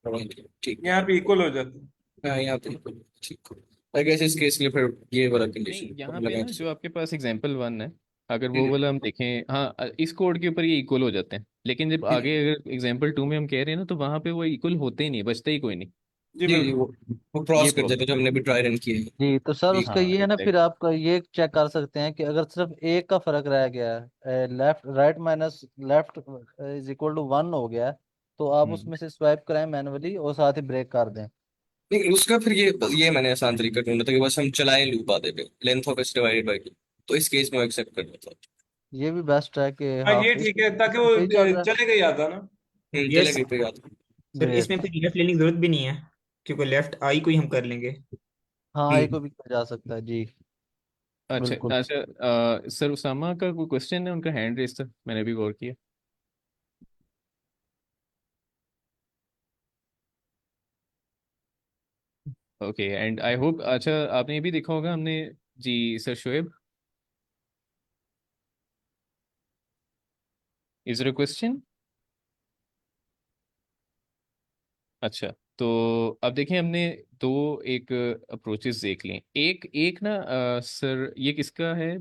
राइट, ठीक। यहाँ पे इक्वल हो जाता है। हाँ, यहाँ पे ठीक। आई गेस इस केस के लिए फिर ये वाला नहीं, कंडीशन यहाँ पे लगाए ना जो आपके पास एग्जाम्पल वन है, अगर वो जी वाला हम देखें, हाँ इस कोड के ऊपर ये इक्वल हो जाते हैं, लेकिन जब जी आगे अगर एग्जाम्पल टू में हम कह रहे हैं ना, तो वहाँ पे वो इक्वल होते ही नहीं, बचता ही कोई नहीं। जी जी जी, बिल्कुल। वो ये क्रॉस कर जाते प्रॉब्लम हैं जो हमने भी ट्राई रन किए हैं। जी तो सर जी उसका हाँ ये है ना, फिर एग्जैक्टली। आप ये चेक कर सकते हैं कि अगर सिर्फ एक का फर्क रह गया है, left right minus left is equal to 1 हो गया है, तो आप हम्म। उसमें से स्वाइप कराएं मैनुअली और साथ ही ब्रेक कर दें। नहीं, उसका फिर ये मैंने आसान तरीका ढूंढा था कि बस हम चलाएं लूप आधे पे, length of S divided by two, तो इस केस में एक्सेप्ट कर लेता। ये भी बेस्ट है कि हाँ ये आप इस ठीक है, ताकि वो सही चल रहा है। चलेगा ही आता ना। यस चलेगा पे याद। सर, जी इसमें फिर लेफ्ट लेने की जरूरत भी नहीं है, क्योंकि लेफ्ट आई को ही हम कर लेंगे। हाँ, एक हम्म को भी किया जा सकता है जी। अच्छा बिल्कुल। अच्छा, सर उसामा का कोई क्वेश्चन है, उनका हैंड रेस था, मैंने भी गौर किया। ओके एंड आई होप, अच्छा आपने ये भी देखा होगा हमने, जी sir Shoaib, is there a question? अच्छा, तो अब देखिए हमने दो एक अप्रोचेस देख लिए, एक एक ना सर ये किसका है,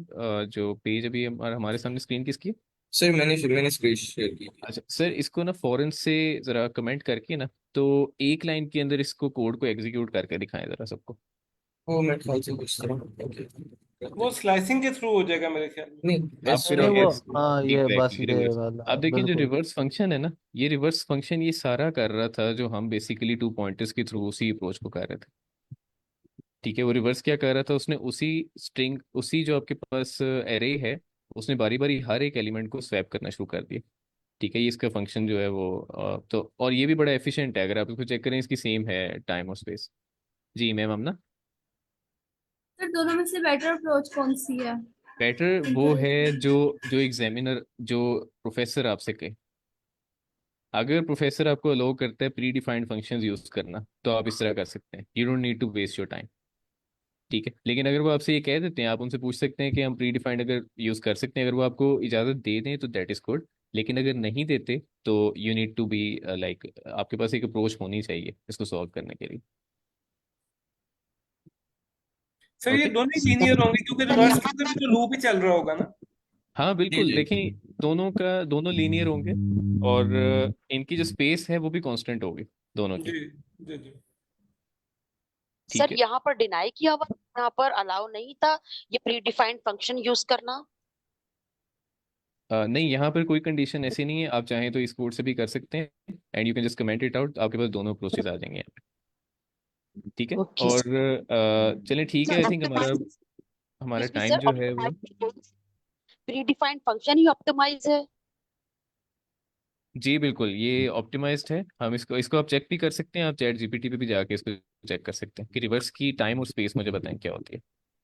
जो पेज अभी हमारे सामने स्क्रीन किसकी है? सर, मैंने स्क्रीन शेयर की थी। अच्छा सर, इसको ना फौरन से ज़रा कमेंट करके ना, तो एक लाइन के अंदर इसको कोड को एग्जीक्यूट करके दिखाएं ज़रा सबको। वो मेरे ख्याल से कुछ तरह ओके वो स्लाइसिंग के थ्रू हो जाएगा मेरे ख्याल में। नहीं आप एस फिर नहीं वो, एस हाँ ये बस एग्जैक्टली ये रिवर्स, वाला आप देखिए जो बिल्कुल। रिवर्स फंक्शन है ना, ये रिवर्स फंक्शन ये सारा कर रहा था जो हम बेसिकली टू पॉइंटर्स के थ्रू उसी अप्रोच को कर रहे थे। ठीक है, वो रिवर्स क्या कर रहा था, उसने उसी स्ट्रिंग, उसी जो आपके पास एरे है, उसने बारी बारी हर एक एलिमेंट को स्वैप करना शुरू कर दिया। ठीक है, ये इसका फंक्शन जो है वो तो और ये भी बड़ा एफिशिएंट है, अगर आप इसको चेक करें इसकी सेम है टाइम और स्पेस। जी मैम आमना। सर दोनों में से बेटर अप्रोच कौन सी है? बेटर वो है जो जो एग्जामिनर जो प्रोफेसर आपसे कहे। अगर प्रोफेसर आपको अलो करता है प्री डिफाइंड फंक्शंस यूज करना तो आप इस तरह कर सकते हैं, you don't need to waste your time. ठीक है, लेकिन अगर वो आपसे ये कह देते हैं, आप उनसे पूछ सकते हैं कि हम प्री डिफाइंड अगर यूज कर सकते हैं, अगर वो आपको इजाजत दे दें तो दैट इज गुड। लेकिन अगर नहीं देते तो you need to be like आपके पास एक अप्रोच होनी चाहिए इसको सॉल्व करने के लिए। सर ये ओके। दोनों ही लीनियर होंगे क्योंकि रिवर्स के अंदर भी तो लूप ही चल रहा होगा ना? हाँ जी बिल्कुल, जी देखें दोनों लीनियर होंगे और इनकी जो स्पेस है वो भी कांस्टेंट होगी दोनों की। जी जी जी। सर ठीक है। यहाँ पर डिनाई किया हुआ, यहाँ पर अलाउ नहीं था ये प्री डिफाइंड फंक्शन यूज करना। नहीं, यहाँ पर कोई कंडीशन ऐसी नहीं है, आप चाहें तो इस कोड से भी कर सकते हैं and you can just comment it out, आपके पास दोनों अप्रोचेज आ जाएंगे यहाँ पे। ठीक है। ओके और चलें ठीक है, आई थिंक हमारा हमारा टाइम सर, जो है वो प्री डिफाइंड फंक्शन ही ऑप्टिमाइज है। जी बिल्कुल ये ऑप्टिमाइज्ड है। हम इसको इसको आप चेक भी कर सकते हैं, आप चैट जीपीटी पे भी जाके इसको चेक कर सकते हैं कि रिवर्स की टाइम और स्पेस मुझे बताएं क्या होती है।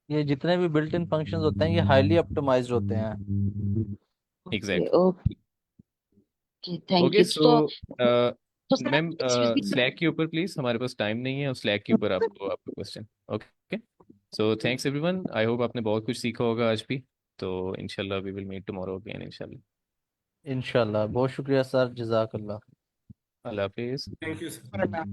ये जितने भी बिल्ट इन फंक्शंस होते हैं ये हाईली ऑप्टिमाइज्ड होते हैं। Okay exactly. Okay, thank okay you. So तो sir ma'am next will be Slack के ऊपर प्लीज, हमारे पास टाइम नहीं है, और स्लैक के ऊपर आपको आपका question. Okay so thanks everyone, I hope आपने बहुत कुछ सीखा होगा आज भी। तो इंशाल्लाह we will meet tomorrow again इंशाल्लाह। इंशाल्लाह, बहुत शुक्रिया सर, जजाकल्लाह। अल्लाह हाफिज। Thank you sir.